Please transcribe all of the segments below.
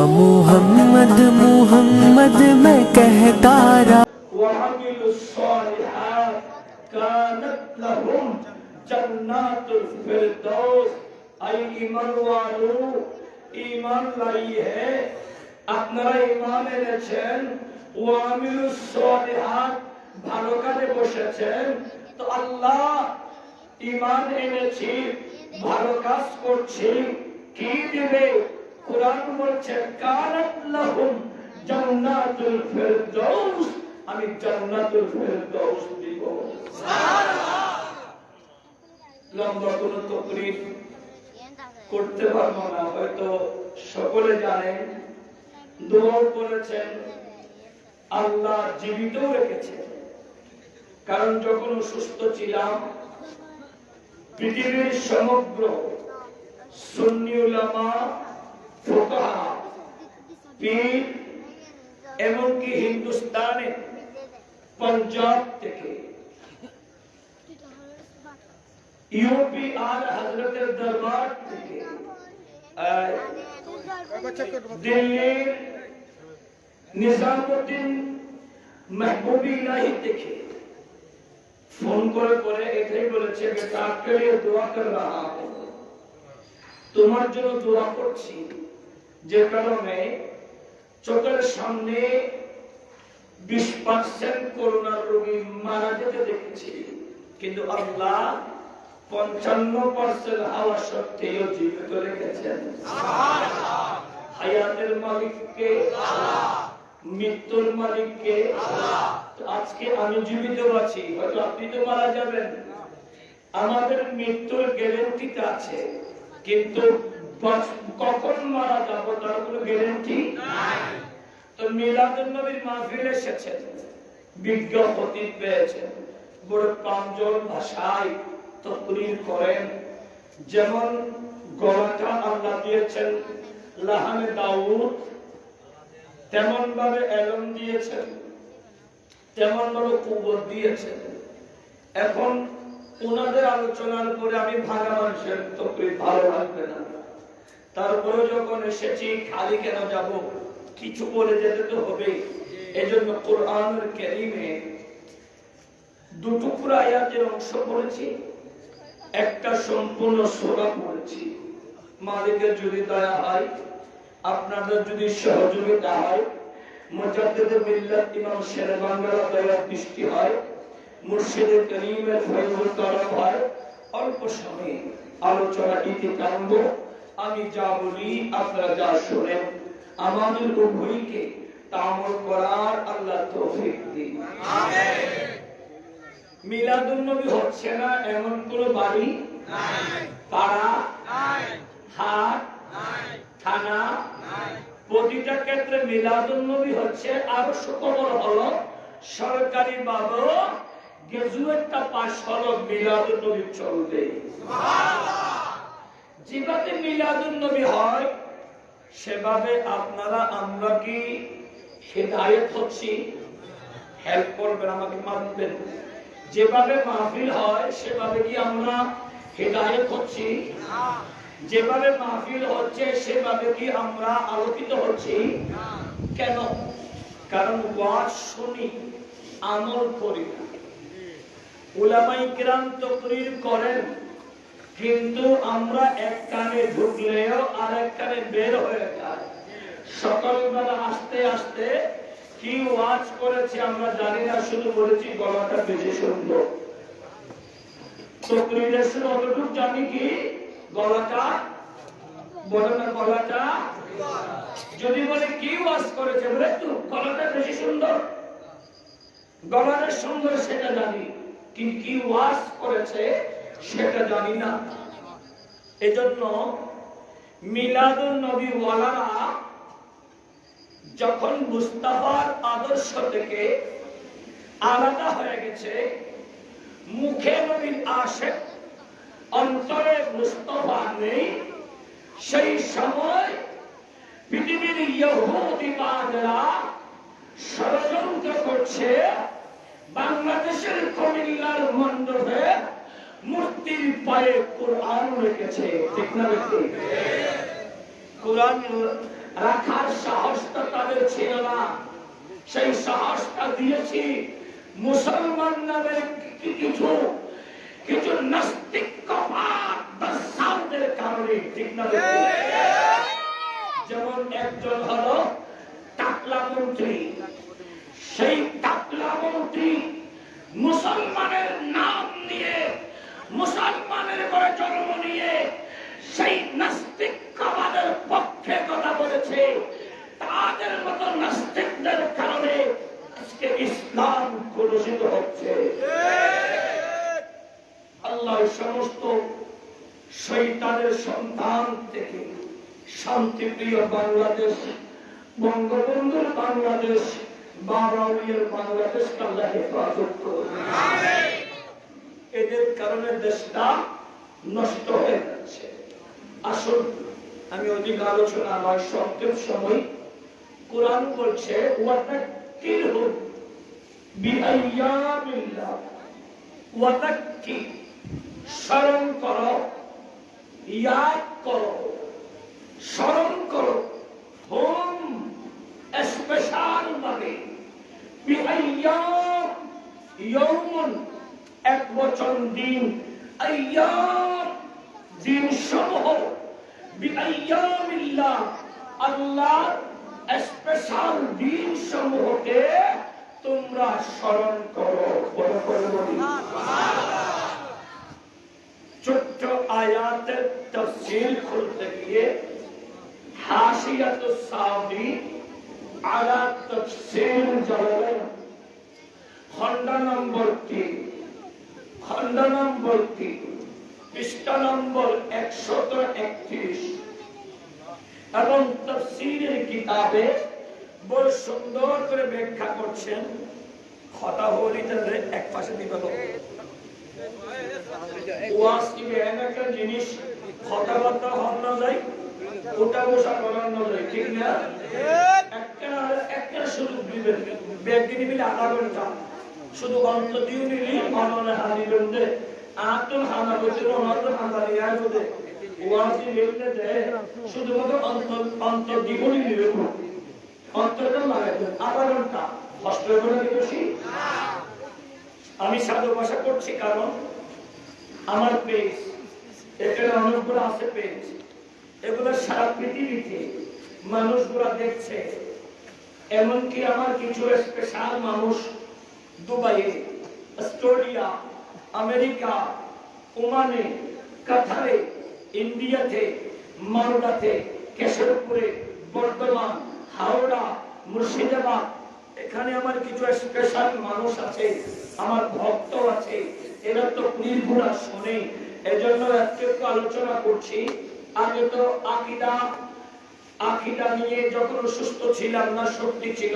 मोहम्मद मोहम्मद मैं कहता रहा कानत लहुम जन्नातुल फिरदौस। आई ईमान वालो, ईमान लाई है, আপনারা ঈমান এনেছেন, ওয়ামিলুস সলিহাত, ভালো কাজে বসেছেন। তো আল্লাহ ঈমান এনেছি, ভালো কাজ করছি, কি দিবে? কুরআন বলছে কানাত লাহুম জান্নাতুল ফিরদৌস, আমি জান্নাতুল ফিরদৌস দিব। সুবহানাল্লাহ। লম্বা কোনো তাকরীর করতে পারবো না, হয়তো সকলে জানেন। দোয়া করেছেন, আল্লাহ জীবিত রেখেছে। কারণ যখন অসুস্থ ছিলাম, পৃথিবীর সমগ্র সুন্নি উলামা, ফুকাহা, পীর, এমনকি হিন্দুস্তানে পাঞ্জাব থেকে ইউপি আর হযরতের দরবার থেকে দিল্লির নিজামুদ্দিন महबूबी इलाही देखे फोन করে এটাই বলেছে যে आपके लिए दुआ कर रहा हूं, তোমার জন্য দোয়া করছি। যে কারণে চোখের সামনে 20% করোনা রোগী মারা যেতে দেখেছি, কিন্তু আল্লাহ 55% হাওয়া সত্ত্বেও জীবিত রেখেছেন। সুবহানাল্লাহ। হায়াতের মালিক কে? আল্লাহ। মৃত্যুর মালিক কে? আল্লাহ। আজকে আমি জীবিত আছি, হয়তো আপনি তো মারা যাবেন। আমাদের মৃত্যুর গ্যারান্টি আছে, কিন্তু কখন মারা যাব তার কোনো গ্যারান্টি নাই। তো মিলাদুন নবীর মাহফিল এসেছেন, বিজ্ঞ খতিব পেয়েছেন, বড় প্রাঞ্জল ভাষায় তাকরীর করেন। যেমন গলাটা আল্লাহ দিয়েছেন লাহানে দাউদ, তেমন ভাবে এলম দিয়েছেন, তেমন ভাবে কুবত দিয়েছেন। এখন ওনাদের আলোচনার পরে আমি ভাঙা মানুষের তাকরীর ভালো লাগবে না, তারপরে যখন এসেছি খালি কেন যাব, কিছু বলে যেতে তো হবে। এজন্য কোরআনুল কারীমে দুটো পুরো আয়াতের অংশ পড়েছি, একটা সম্পূর্ণ সূরা পড়েছি। মালিকের যদি দয়া হয়, আপনাদের যদি সহযোগিতা হয়, মুজাদ্দিদে মিল্লাত ইমাম শেরে বাংলার দয়া দৃষ্টি হয়, মুর্শিদে করিমের ফয়জুল করম হয়, অল্প সময়ে আলোচনা ইতি টানব। আমি যা বলি আপনারা যা শোনেন, আমাদের উভয়কে তাআমুল করার আল্লাহ তৌফিক দিন। আমিন। মিলাদুন নবী হচ্ছে না এমন কোন বাড়ি নাই, পাড়া নাই, হাট নাই, থানা নাই। প্রতিটা ক্ষেত্রে মিলাদুন নবী হচ্ছে। আর সুখবর হলো সরকারি ভাবে গ্রাজুয়েটটা পাস হলো, মিলাদুন নবী চলবে। সুবহানাল্লাহ। যেভাবে মিলাদুন নবী হয় সেভাবে আপনারা আমরা কি হিদায়াত হচ্ছি? হেল্প করবেন, আমাকে মানবেন। যেভাবে মাহফিল হয় সেভাবে কি আমরা হিদায়াত হচ্ছি? যেভাবে মাহফিল হচ্ছে সেভাবে কি আমরা আলোকিত হচ্ছি? কেন? কারণ ওয়াজ শুনি, আমল করি না। উলামায়ে কিরাম তাকরীর করেন, কিন্তু আমরা এক কানে ঢুকলেও আরেক কানে বের হয়ে যায়। সকালবেলা আস্তে আস্তে কি ওয়াজ করেছি আমরা জানি না, শুধু বলেছি গলাটা বেশি সুন্দর। তাকরীরের শুরু অতটুকু জানি কি গলাটা, বলে না গলাটা। যদি বলে কি ওয়াজ করেছে, বলে তো গলাটা বেশি সুন্দর। গলাটা সুন্দর সেটা জানি, কিন্তু কি ওয়াজ করেছে সেটা জানি না। এজন্য মিলাদুন নবী ওয়ালারা যখন মুস্তাফার আদর্শ থেকে আলাদা হয়ে গেছে, মুখে নবীর আশিক, অন্তরে মুস্তাফা নেই, সেই সময় পৃথিবীর ইহুদিবাদরা ষড়যন্ত্র করছে বাংলাদেশের কুমিল্লার মণ্ডপে মূর্তির পায়ে কোরআন রেখেছে। ঠিক না? কোরআন রাখার সাহসটা তাদের ছিল না। সেই সাহসটা দিয়েছি মুসলমান নামের কিছু কিছু নাস্তিকদের কারণে। ঠিক না? যেমন একজন হলো টাকলা মন্ত্রী। সেই টাকলা মন্ত্রী মুসলমানের নাম নিয়ে, মুসলমানের ঘরে জন্ম নিয়ে সেই নাস্তিকবাদের পক্ষে কথা বলেছে। তাদের মতো নাস্তিকদের কারণে আজকে ইসলাম কলুষিত হচ্ছে। আল্লাহ সমস্ত শয়তানের সন্তান থেকে শান্তিপ্রিয় বাংলাদেশ, বঙ্গবন্ধুর বাংলাদেশ, বারাউলিয়ার বাংলাদেশকে আল্লাহ হেফাজত করুন। এদের কারণে দেশটা নষ্ট হয়ে যাচ্ছে। আসুন, আমি অধিক আলোচনা নয়, সংক্ষেপ সময়। কোরআন বলছে ওয়াতাক্কিরহু বিআইয়ামিল্লাহ, ওয়াতাক্কির, স্মরণ করো, ইয়াদ করো, স্মরণ করো, হোম স্পেশাল ভাবে, বিআইয়াম, ইয়াউমুন এক বচন দিন, আইয়াম দিন সমূহ, বিআইয়ামিল্লাহ আল্লাহ স্পেশাল দিন সমূহকে তোমরা স্মরণ করো। বড় করে বলি ছোট্ট আয়াতের তাফসীর খুলতে গিয়ে হাশিয়াতুস সাউদি আলা তাফসীর জালালাইন খণ্ড নম্বর 3, খণ্ড নম্বর 3, পৃষ্ঠা নম্বর 131 এবং তাফসীরের কিতাবে বড় সুন্দর করে ব্যাখ্যা করছেন। কথা হলিতে এক পাশে দিবে ওয়াজ কি একটা জিনিস, কথাবার্তা হন না যায়, ওটা বসা করানো যায়। ঠিক না? একটা শুধু দিবেন, ব্যাগটি নিবি আধা ঘন্টা, শুধু অন্ত দিয়ে নিলি অনলে হারিবেন দে আতুল হানা বলছিল অনন্ত হানা নিয়ে আসবে ওয়াজি লেখতে দেয় শুধুমাত্র অন্ত জীবনই নিবে, অন্তরটা লাগাইবেন আধা ঘন্টা। কষ্ট করে বেশি আমি সাধু ভাষা করছি, কারণ আমার পেজ এখানে অনেকগুলো আছে পেজ, এগুলো সারা পৃথিবীতে মানুষগুলা দেখছে। এমনকি আমার কিছু স্পেশাল মানুষ দুবাইয়ে, অস্ট্রেলিয়া, আমেরিকা, ওমানে, কাতারে, ইন্ডিয়াতে, মালদাতে, কেশরপুরে, বর্ধমান, হাওড়া, মুর্শিদাবাদ, এখানে আমার কিছু স্পেশাল মানুষ আছে, আমার ভক্ত আছে। এরা তো নির্ভুলা শোনে, এজন্য একটু আলোচনা করছি। আগে তো আকিদা নিয়ে যখন সুস্থ ছিলাম না, শক্তি ছিল,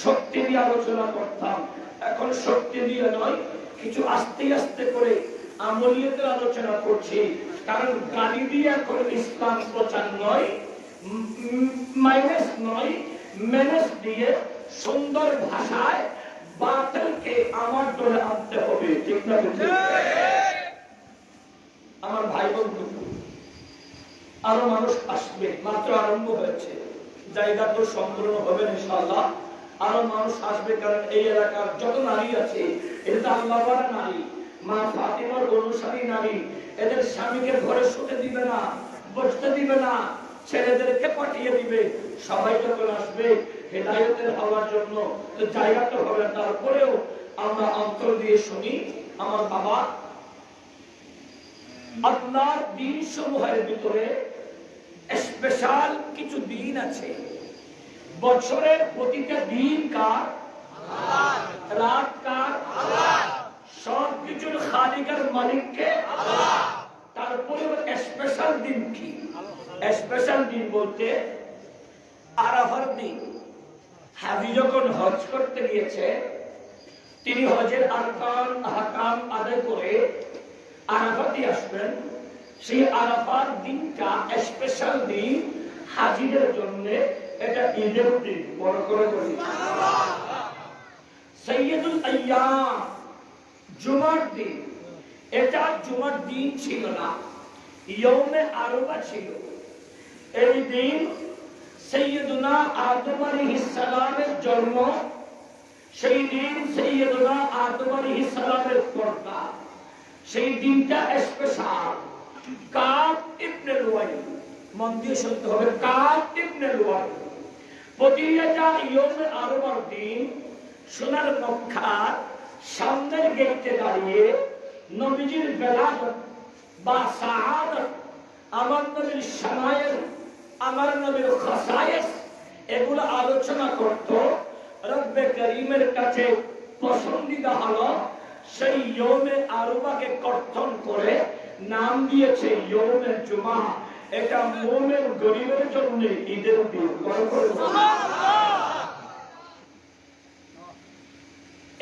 শক্তি দিয়ে আলোচনা করতাম। এখন শক্তি দিয়ে নয়, কিছু আস্তে আস্তে করে আমলিয়াতের আলোচনা করছি। কারণ গালি দিয়ে এখন ইসলাম প্রচার নয়, মাইনাস নয়, ম্যানেজ দিয়ে সুন্দর ভাষায় বাতিলকে আমার দলে আনতে হবে। ঠিক না? আমার ভাই বন্ধু, আরো মানুষ আসবে, মাত্র আরম্ভ হয়েছে, জায়গা তো সম্পূর্ণ হবে ইনশাআল্লাহ। আরো মানুষ আসবে, কারণ এই এলাকার যত নারী আছে এটা আল্লাহওয়ালা নারী, মা ফাতিমার অনুসারী নারী। এদের স্বামীকে ঘরে শুতে দিবে না, বসতে দিবে না, ছেলেদেরকে পাঠিয়ে দিবে। সবাই যখন আসবে হেদায়েতের হওয়ার জন্য, তো জায়গা তো হবে। তারপরেও আমরা অন্তর দিয়ে শুনি, আমার বাবা, আপনার দিন সমূহের ভিতরে স্পেশাল কিছু দিন আছে। বছরের প্রতিটা দিন কার? রাত কার? সব কিছুর খালিকার মালিককে। তারপরে স্পেশাল দিন কি? স্পেশাল দিন বলতে আরাফার দিন। হাজি যখন হজ করতে গিয়েছে, তিনি হজের আরকান আহকাম আদায় করে আরাফাতে আসবেন। সেই আরাফার দিনটা স্পেশাল দিন হাজিদের জন্য, এটা ঈদের দিন। বড় করে বলি সাইয়্যিদুল আইয়াম, জুমার দিন। এটা জুমার দিন ছিল না, ইয়ৌমে আরফা ছিল। এই দিন সৈয়দুনা আদম আলাইহিস সালামের জন্ম, সেই দিন সৈয়দুনা আদম আলাইহিস সালামের পর্দা, সেই দিনটা স্পেশাল। কাব ইবনে লুয়াই, মন দিয়ে শুনতে হবে, কাব ইবনে লুয়াই প্রতিটা ইয়ৌমে আরবার দিন সোনার মক্কার সামনের গেটে দাঁড়িয়ে নবীজির বেলাগত বা সাআদত, আমার নবীর শামায়েল, আমার নবীর খাসায়েস, এগুলো আলোচনা করত। রব্বে করিমের কাছে পছন্দিদা হলো সেই ইয়ৌমে আরবাকে কর্তন করে নাম দিয়েছে ইয়ৌমে জুমা। এটা মুমিন গরিবের জন্য ঈদের দিন।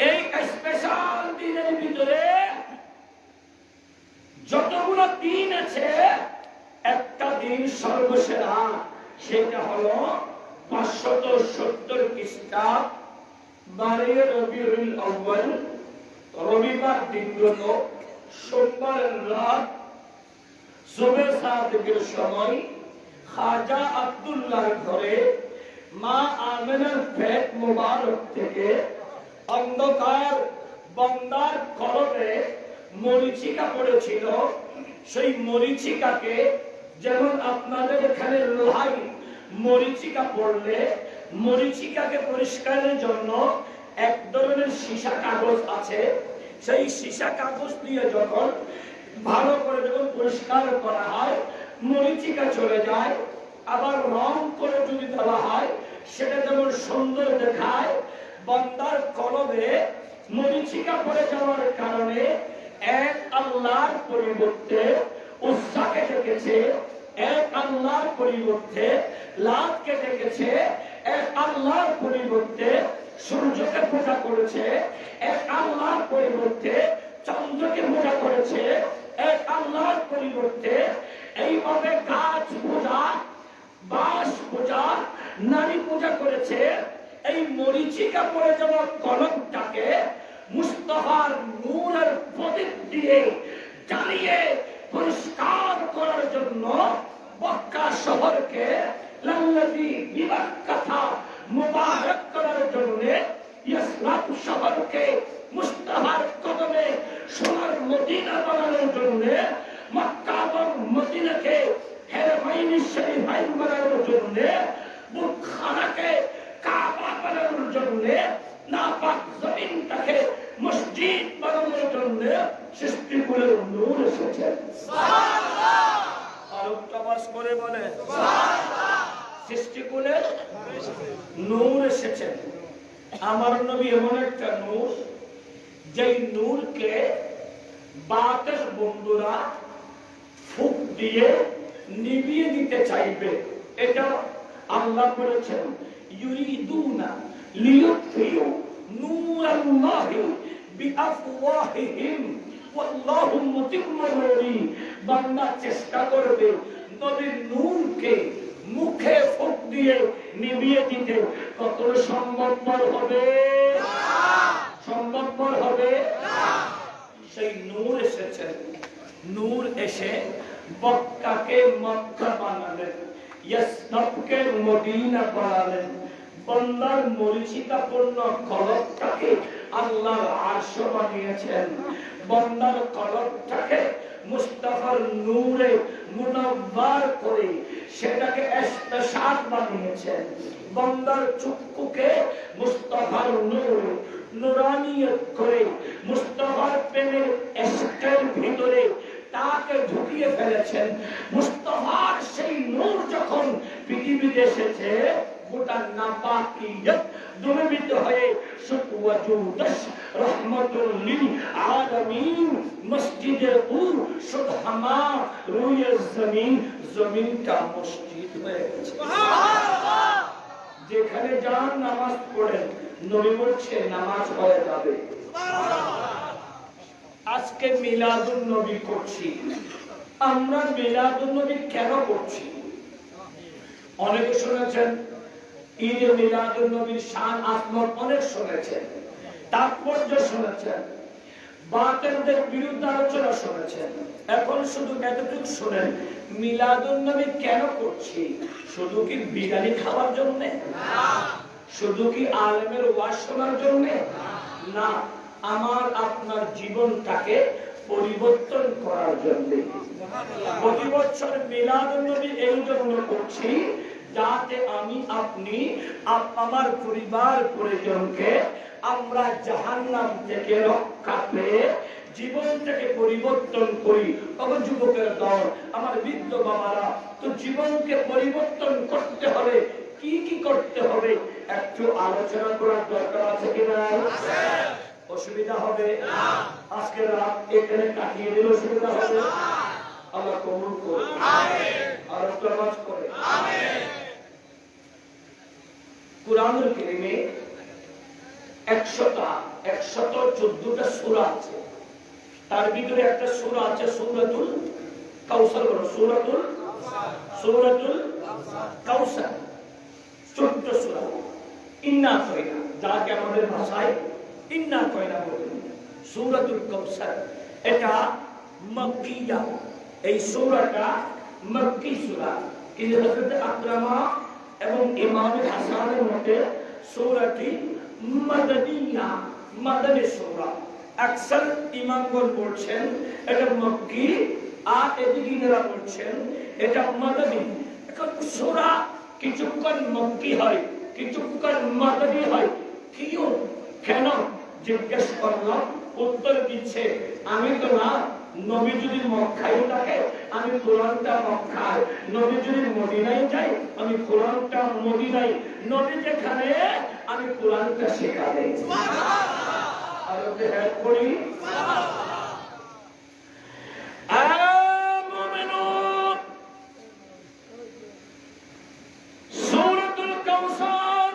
এই স্পেশাল দিনের ভিতরে যতগুলো দিন আছে, একটা দিন সর্বসেরা, সেটা হলো 570 খ্রিস্টাব্দ 12 রবিউল আউয়াল, রবিবার দিনগত সোমবারের রাত সুবে সাদিকের সময় খাজা আব্দুল্লাহর ঘরে মা আমিনার পেট মোবারক থেকে অন্ধকার বন্দার কলবে মরিচিকা পড়েছিল। সেই মরিচিকাকে যেমন আপনাদের এখানে লোহাই মরিচিকা পড়লে মরিচিকাকে পরিষ্কারের জন্য এক ধরনের সীসা কাগজ আছে, সেই সীসা কাগজ দিয়ে যখন ভালো করে যখন পরিষ্কার করা হয় মরিচিকা চলে যায়। আবার রং করে যদি দেওয়া হয় সেটা যেমন সুন্দর দেখায়, বান্দার কলবে মরিচিকা পড়ে যাওয়ার কারণে এক আল্লাহর পরিবর্তে উজ্জাকে ডেকেছে, এক আল্লাহর পরিবর্তে লাতকে ডেকেছে, এক আল্লাহর পরিবর্তে সূর্যকে পূজা করেছে, এক আল্লাহর পরিবর্তে চন্দ্রকে পূজা করেছে, এক আল্লাহর পরিবর্তে এইভাবে গাছ পূজা, বাঁশ পূজা, নারী পূজা করেছে। এই মরিচিকা পড়ে যাওয়া কলমটাকে মুস্তাফার নূরের প্রদীপ দিয়ে জ্বালিয়ে পরিষ্কার করার জন্য মক্কা শহরকে লাল্লাযী বিবাক্কাতা মুবারক করার জন্য ইসলাম শহরকে মুস্তাফার কদমে সোনার মদিনা বানানোর জন্য, মক্কা এবং মদিনাকে হেরমাইন শরীফাইন বানানোর জন্য, বুখারাকে কাবা বানানোর জন্য, নাপাক জমিনটাকে মসজিদ বানানোর জন্য সৃষ্টিকুলের নূর এসেছে। সুবহানাল্লাহ। আর উচ্চবাস করে বলে সুবহানাল্লাহ। সৃষ্টিকুলের নূর এসেছে। আমার নবী এমন একটা নূর, যেই নূরকে বাতের বন্ধুরা ফুক দিয়ে নিভিয়ে দিতে চাইবে। এটা আল্লাহ বলেছেন ইউরিদুনা লিইউতফিউ নূরাল্লাহি বিআফওয়াহিহিম ওয়াল্লাহু মুতিম্মু নূরিহি। বান্দা চেষ্টা করবে নবীর নূরকে মুখে ফুক দিয়ে নিভিয়ে দিতে। কত সম্ভবপর হবে? সম্ভবপর হবে না। সেই নূর এসেছে, নূর এসে মক্কাকে মক্কা বানালেন, ইয়াসরবকে মদিনা বানালেন। বান্দার মরিচিকাপূর্ণ কলবটাকে আল্লাহর আরশ বানিয়েছেন। বান্দার কলবটাকে মুস্তাফার নূরে মুনাব্বার করে সেটাকে স্পেশাল বানিয়েছেন। বান্দার চক্ষুকে মুস্তাফার নূরে নুরানিয়ত করে মুস্তাফার প্রেমের এশকের ভিতরে তাকে ঢুকিয়ে ফেলেছেন। মুস্তাফার সেই নূর যখন পৃথিবীতে এসেছে, গোটা নাপাকিয়ত দূরীভূত হয়ে সুওয়াজুদাস রহমাতুল লিল আলামিন মসজিদে উর সুদহামা রুয়ে জমিন, জমিনটা মসজিদ হয়ে গেছে। সুবহানাল্লাহ। যেখানে যান নামাজ পড়েন, নবী বলছে নামাজ হয়ে যাবে। সুবহানাল্লাহ। আজকে মিলাদুন নবী করছি। আমরা মিলাদুন নবী কেন করছি? অনেকে শুনেছেন ঈদে মিলাদুন নবীর শান আজমত, অনেক শুনেছেন, তাৎপর্য শুনেছেন। বাতিলদের বিরুদ্ধে আলোচনা শুনেছেন। এখন শুধু এতটুকু শুনেন, মিলাদুন নবী কেন করছি? শুধু কি বিরিয়ানি খাওয়ার জন্য? শুধু কি আলেমের ওয়াজ শোনার জন্য? না, আমার আপনার জীবনটাকে পরিবর্তন করার জন্য। প্রতি বছর মিলাদুন নবী এই জন্য করছি যাতে আমি আপনি আমার পরিবার পরিজনকে আমরা জাহান্নাম থেকে রক্ষা পেয়ে জীবনটাকে পরিবর্তন করি। তখন যুবকের দল, আমার বৃদ্ধ বাবারা, তো জীবনকে পরিবর্তন করতে হবে, কি কি করতে হবে একটু আলোচনা করার দরকার আছে কিনা? অসুবিধা হবে? আজকে রাত এখানে কাটিয়ে দিলে অসুবিধা হবে? আল্লাহ কবুল করুন, আর নামাজ করে। কুরআনুল কারীমে 114টা সূরা আছে। তার ভিতরে একটা সূরা আছে সূরাতুল কাউসার। বলো সূরাতুল কাউসার, ছোট্ট সূরা। ইন্না কয়না, যাকে আমাদের ভাষায় ইন্না কয়না বলে। সূরাতুল কাউসার এটা মক্কিয়া। এই সূরাটা মক্কি সূরা, কিন্তু হযরত আকরামা এবং ইমাম হাসানের মতে সূরাটি মাদানিয়া, মাদানী সূরা। আকসার ইমামগণ বলছেন এটা মক্কি, আর এদিকেরা বলছেন এটা মাদানী। এখন সূরা কিছুক্ষণ মক্কি হয়, কিছুক্ষণ মাদানী হয়। কিও কেন জিজ্ঞেস করলাম, উত্তর দিচ্ছে আমি তো না, নবী যদি মক্কায় থাকে আমি কোরআনটা মক্কায়, নবী যদি মদিনায় যাই আমি কোরআনটা মদিনায়, নবী যেখানে আমি কোরআনটা সেখানে। আর ওকে হেল্প করি। সূরাতুল কাউসার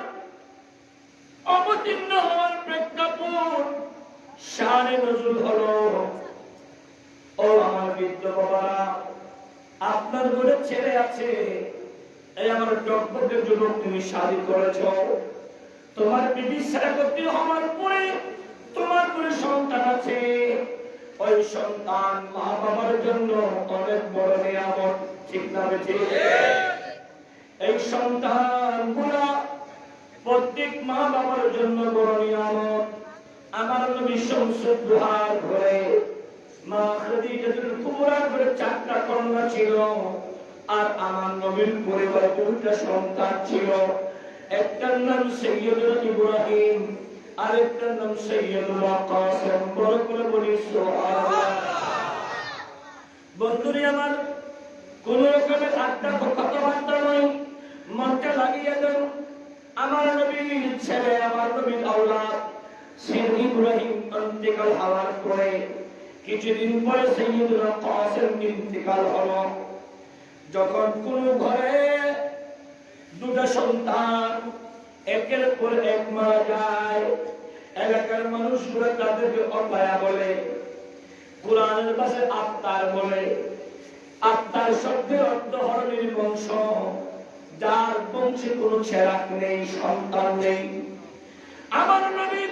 অবতীর্ণ হওয়ার প্রেক্ষাপট, শানে নজুল হলো। ও আমার বৃদ্ধ বাবারা, আপনার ঘরে ছেলে আছে, এই আমার টকবকের যুবক, তুমি শাদী করেছ, তোমার বিবি সেরা করতে হওয়ার পরে তোমার ঘরে সন্তান আছে। ওই সন্তান মা বাবার জন্য অনেক বড় নিয়ামত, ঠিক না বেঠিক? এই সন্তান গুলা প্রত্যেক মা বাবার জন্য বড় নিয়ামত। আমার নবী শামসুদ দুহার ঘরে মা খাদিজাতুল কুবরার ঘরে 4টা কন্যা ছিল, আর আমার নবীর পরিবারে 2টা সন্তান ছিল। একটার নাম সৈয়দুল ইব্রাহিম, আরেকটার নাম সৈয়দুল কাসেম। বড় করে বলি সুবহানাল্লাহ। বন্ধুরে আমার, কোন রকমের আড্ডা কথাবার্তা নয়, মনটা লাগিয়ে দেন। আমার নবীর ছেলে, আমার নবীর আওলাদ সৈয়দ ইব্রাহিম ইন্তেকাল হওয়ার পরে কিছুদিন পরে সৈয়দুল কাসেম ইন্তেকাল হলো। যখন কোন ঘরে 2টা সন্তান একের পর এক মারা যায়, এলাকার মানুষগুলো তাদেরকে অপায়া বলে, কোরআনের ভাষায় আত্মার বলে। আত্মার শব্দের অর্থ হল নির্বংশ, যার বংশে কোনো ছেড়াক নেই, সন্তান নেই। আমার নবীর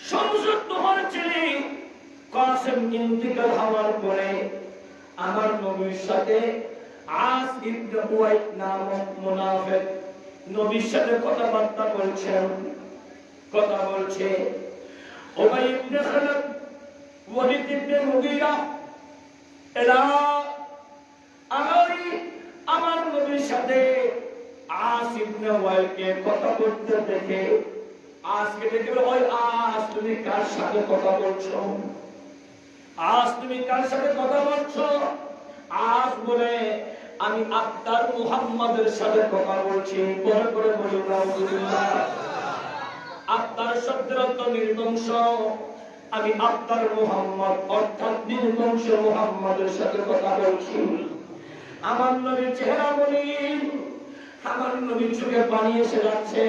সংযুক্ত হওয়ার ছেলে কাসেম ইন্তেকাল হওয়ার পরে আমার নবীর সাথে আস ইবনে উয়াইদ নামক মুনাফিক নবীর সাথে কথাবার্তা বলছেন। কথা বলছে উবাই ইবনে খালদ, ওয়ালিদ ইবনে মুগীরা, এরা আমার নবীর সাথে আস ইবনে ওয়াইদকে কথা বলতে দেখে আজকে দেখে ওই আস, তুমি কার সাথে কথা বলছো? আজ তুমি কার সাথে কথা বলছো? আজ বলে আমি আপনার মুহাম্মাদের সাথে কথা বলছি। পরে করে বলি নাউজুবিল্লাহ। আপনার শব্দের অর্থ নির্বংশ, আমি আপনার মুহাম্মদ অর্থাৎ নির্বংশ মুহাম্মাদের সাথে কথা বলছি। আমার নবীর চেহারা বলি, আমার নবীর চোখে পানি এসে যাচ্ছে,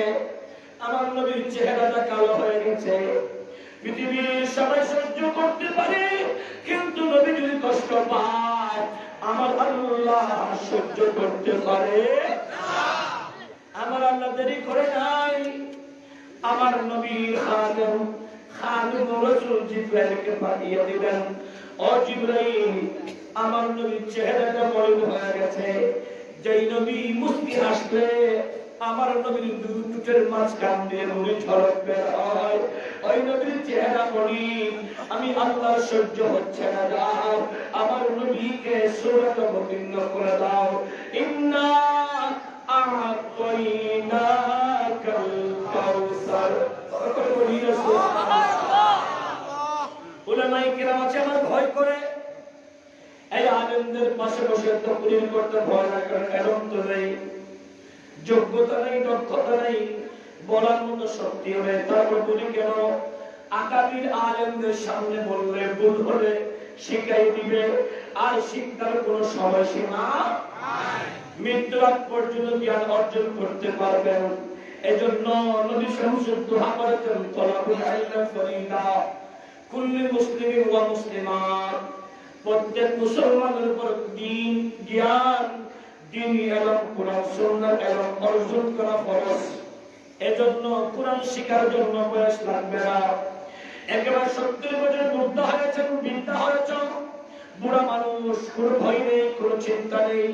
আমার নবীর চেহারাটা কালো হয়ে গেছে। পৃথিবীর সবাই সহ্য করতে পারে, কিন্তু নবী যদি কষ্ট পায় আমার আল্লাহ সহ্য করতে পারে না। আমার আল্লাহ দেরি করে নাই। আমার নবীর খাদিম রাসূল জিবরাইলকে পাঠিয়ে দিলেন, ও জিবরাইল, আমার নবীর চেহারাটা মলিন হয়ে গেছে। যেই নবী মুস্কি হাসবে আমার নবীর দুই চোখের মাঝখান দিয়ে নুরি ঝলক বের হয়, ওই নবীর চেহারা মলিন। আমি আল্লাহ সহ্য হচ্ছে না, যাও আমার নবীকে সূরাত অবতীর্ণ করে দাও। ইন্না আ'তাইনাকাল কাউসার। উলামায়ে কিরাম আছে আমার ভয় করে, এই আলেমদের পাশে বসে তাকরীর করতে ভয় না করে, এরকম তো নেই, যোগ্যতা নেই, দক্ষতা নেই, বলার মতো শক্তি নেই, তারপর বলি কেন? আকাবির আলেমদের সামনে বললে ভুল হলে শিখাই দিবে, আর শিক্ষার কোনো সময়সীমা নাই, মৃত্যুর আগ পর্যন্ত জ্ঞান অর্জন করতে পারবেন। এজন্য নবী শামসুদ দোহা করেছেন, তলাবুল ইলম ফরিদা কুল্লি মুসলিমিন ওয়া মুসলিমাত, প্রত্যেক মুসলমানের উপর দ্বীন জ্ঞান, দ্বীনি ইলম, কোরআন সুন্নাহ ইলম অর্জন করা ফরজ। এজন্য কোরআন শিখার জন্য বয়স লাগবে না। একেবারে 70 বছর বুদ্ধ হয়েছেন, বৃদ্ধা হয়েছেন, বুড়া মানুষ, কোনো ভয় নেই, কোনো চিন্তা নেই।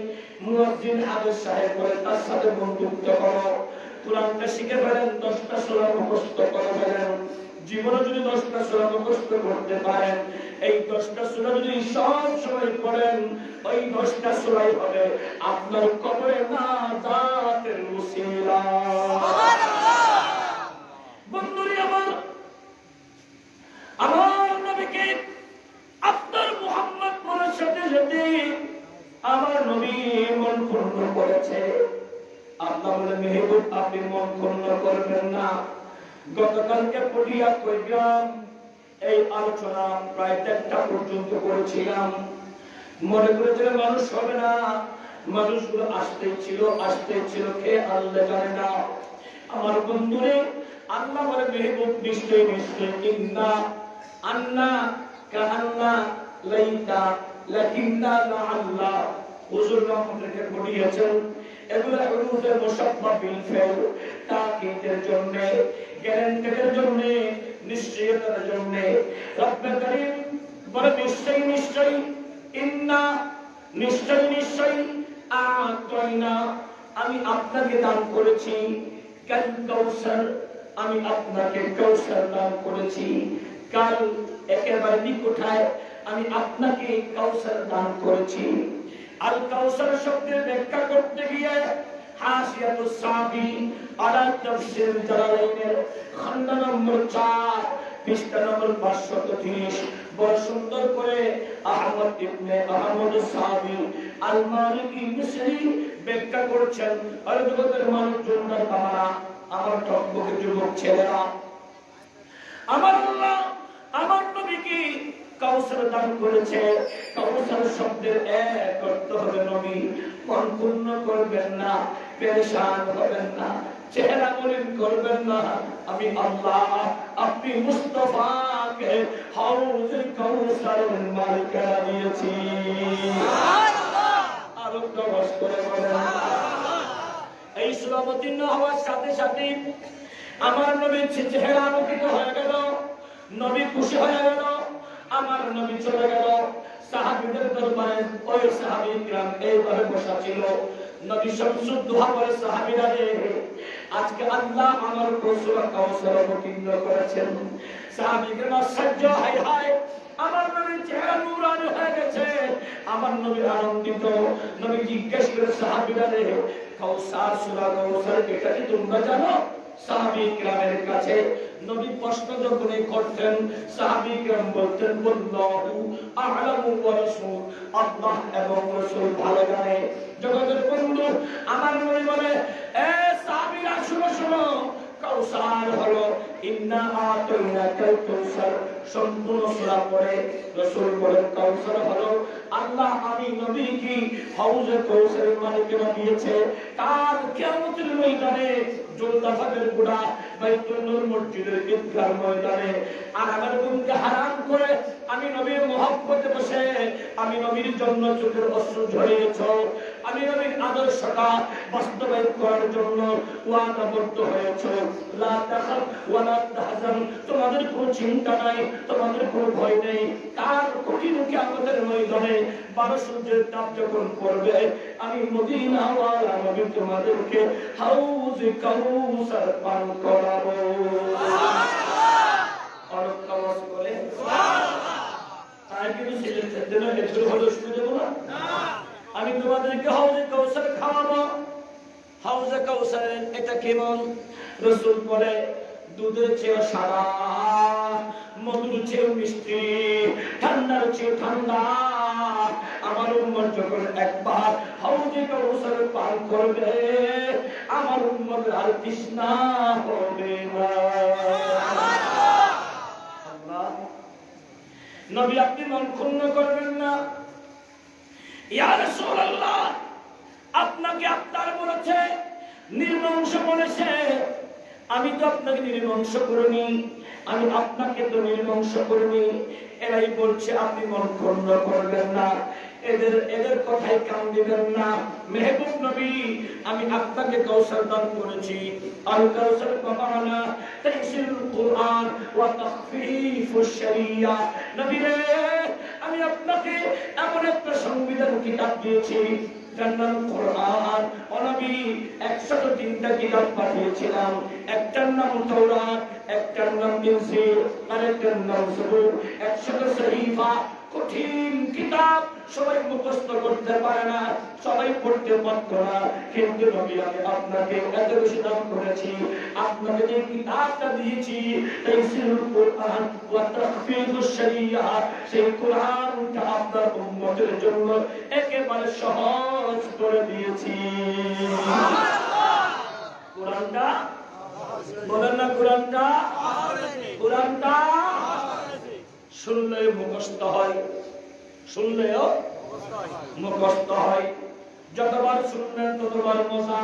মুয়াজ্জিন আদেশ সাহেব বলে তার সাথে বন্ধুত্ব করো, কোরআনটা শিখে ফেলেন, 10টা সূরা মুখস্থ করে ফেলেন। জীবনে যদি 10টা সূরা মুখস্থ করতে পারেন, এই 10টা সূরা যদি সব সময় পড়েন, ওই 10টা সূরাই হবে আপনার কবরে নাজাতের ওসিলা। সুবহানাল্লাহ। বন্ধুরা আমার নবীকে আপনার মুহাম্মদ বলার সাথে সাথে আমার নবী মন পূর্ণ করেছে। আল্লাহ বলে, মেহবুব আপনি মন পূর্ণ করবেন না। গতকালকে পটিয়া কইলাম, এই আলোচনা প্রায় 1টা পর্যন্ত করেছিলাম। মনে করেছিলাম মানুষ হবে না, মানুষগুলো আসতেই ছিল, কে আল্লাহ জানে না। আমার বন্ধুরে আল্লাহ বলে, মেহবুব নিশ্চয় ইন্না আন্না কান্না লাইতা লাকিন্না লাআল্লাহ। হুজুর রহমতুল্লাহ পড়িয়েছেন, এগুলো হুরুফে মুশাব্বাহ বিল ফাইল, তাকিদের জন্য, গ্যারান্টির জন্য, নিশ্চয়তার জন্য। রব্বুল কারীম বলে, নিশ্চয় ইন্না, নিশ্চয় আ'তাইনা, আমি আপনাকে দান করেছি, কাল কাউসার, আমি আপনাকে কাউসার দান করেছি। কাল একেবারে নিকটায় আমি আপনাকে কাউসার দান করেছি। আল কাউসার শব্দের ব্যাখ্যা করতে গিয়ে হাসিয়াতুস সাবি আলা তাফসীর জালালাইনের খণ্ড নম্বর 4 পৃষ্ঠা নম্বর 530 বড় সুন্দর করে আহমদ ইবনে আহমদ সাবি আল মালিকি মিসরি ব্যাখ্যা করেছেন। আর জগতের মানুষজন, তারা আমার টকবকে যুবক ছেলেরা, আমার আল্লাহ আমার নবীকে কাউসার দান করেছে। কাউসার শব্দের এক অর্থ হবে নবী। মন পূর্ণ করবেন না, পেরেশান হবেন না, চেহারা মলিন করবেন না। আমি আল্লাহ আপনি মুস্তাফাকে হাউজে কাউসারের মালিক বানিয়েছি। সুবহানাল্লাহ। আলোক বাস করে বলেন, এই সূরা অবতীর্ণ হওয়ার সাথে সাথে আমার নবীর চেহারা আলোকিত হয়ে গেল, নবী খুশি হয়ে গেল, আমার নবী চলে গেল। সাহাবীদের দরবারে ওই সাহাবী কিরাম এইভাবে বসা ছিল। নবী শামসুদ দোহা করে, সাহাবীরা রে, আজকে আল্লাহ আমার সূরা কাউসার অবতীর্ণ করেছেন। সাহাবীদের আশ্চর্য, হায় হায়, আমার নবীর চেহারা নূরানি হয়ে গেছে। আমার নবী আনন্দিত। নবী জিজ্ঞেস করে, সাহাবীরা রে, কাউসার, সূরা কাউসার এটা কি তোমরা জানো? সাহাবী কিরামের কাছে নবী প্রশ্ন যখন করতেন, সাহাবী কিরাম বলতেন, আল্লাহু আ'লামু ওয়া রাসূল, আল্লাহ এবং রাসূল ভালো জানে। জগতের বন্ধু আমার নবী বলে, এ সাহাবীরা শুনো, কাউসার হলো ইন্না আ'তাইনাকাল কাউসার। সম্পূর্ণ সূরা পড়ে রাসূল বলেন, কাউসার হলো আল্লাহ আমি নবীকে হাউজে কাউসারের মালিক বানিয়েছে। কাল কিয়ামতের ময়দানে জুলদাফাদের গুড়া বাইতুল নূর মসজিদের ঈদগাহ ময়দানে আর আমার গুণকে হারাম করে আমি নবীর মহব্বতে বসে আমি নবীর জন্য চোখের অশ্রু ঝরিয়েছ, আমি নবীর আদর্শটা বাস্তবায়ন করার জন্য ওয়াদাবদ্ধ হয়েছ। লা তাখাফ ওয়ালা তাহজান, তোমাদের কোনো চিন্তা নাই, তোমাদের কোনো ভয় নেই। তার কঠিন কিয়ামতের ময়দানে 12 সূর্যের তাপ যখন পড়বে, আমি মদিনাওয়ালা নবী তোমাদেরকে হাউজে কাউসার পান করাবো। অনেক কাজ করে তাই কিন্তু ছেলেদের জন্য একটু হলো শুনে দেবো না। আমি তোমাদেরকে হাউজে কাউসার খাওয়াবো। হাউজে কাউসারের এটা কেমন? রাসূল বলে দুধের চেয়ে সাদা, মধুর চেয়ে মিষ্টি, ঠান্ডার চেয়ে ঠান্ডা। আমার উম্মত যখন একবার হাউজে কাউসার পান করবে, আমার উম্মত আর তৃষ্ণা হবে না। আল্লাহ নবী আপনি মন ক্ষুণ্ণ করবেন না। ইয়া রাসূলুল্লাহ, আপনাকে আত্মার বলেছে, নির্বংশ বলেছে। আমি তো আপনাকে নির্বংশ করিনি, আমি আপনাকে তো নির্বংশ করিনি। এরাই বলছে আপনি মন ক্ষুণ্ণ করবেন না, এদের কথায় কান দিবেন না। মেহবুব নবী, আমি আপনাকে কাউসার দান করেছি। আল কাউসার মানা তাইসিরুল কুরআন ওয়া তাখফীফুশ শরিয়া। নবী রে, আমি আপনাকে এমন একটা সংবিধান কিতাব দিয়েছি, যার নাম কোরআন। ও নবী, 103টা কিতাব পাঠিয়েছিলাম। একটার নাম তাওরাত, একটার নাম ইনজিল, আরেকটার নাম জবুর। 100 সহিফা, কঠিন কিতাব, সবাই মুখস্থ করতে পারে না, সবাই পড়তে পারত না। কিন্তু নবী, আমি আপনাকে এত বেশি দান করেছি, আপনাকে যে কিতাবটা দিয়েছি তাইসিরুল কুরআন ওয়া তাখফীফুশ শরিয়া, সেই কোরআনটা আপনার উম্মতের জন্য একেবারে সহজ করে দিয়েছি। কোরআনটা বলেন না, কোরআনটা শুনলে মুখস্থ হয়, শুনলেও মুখস্থ হয়। যতবার শুনবেন ততবার মজা,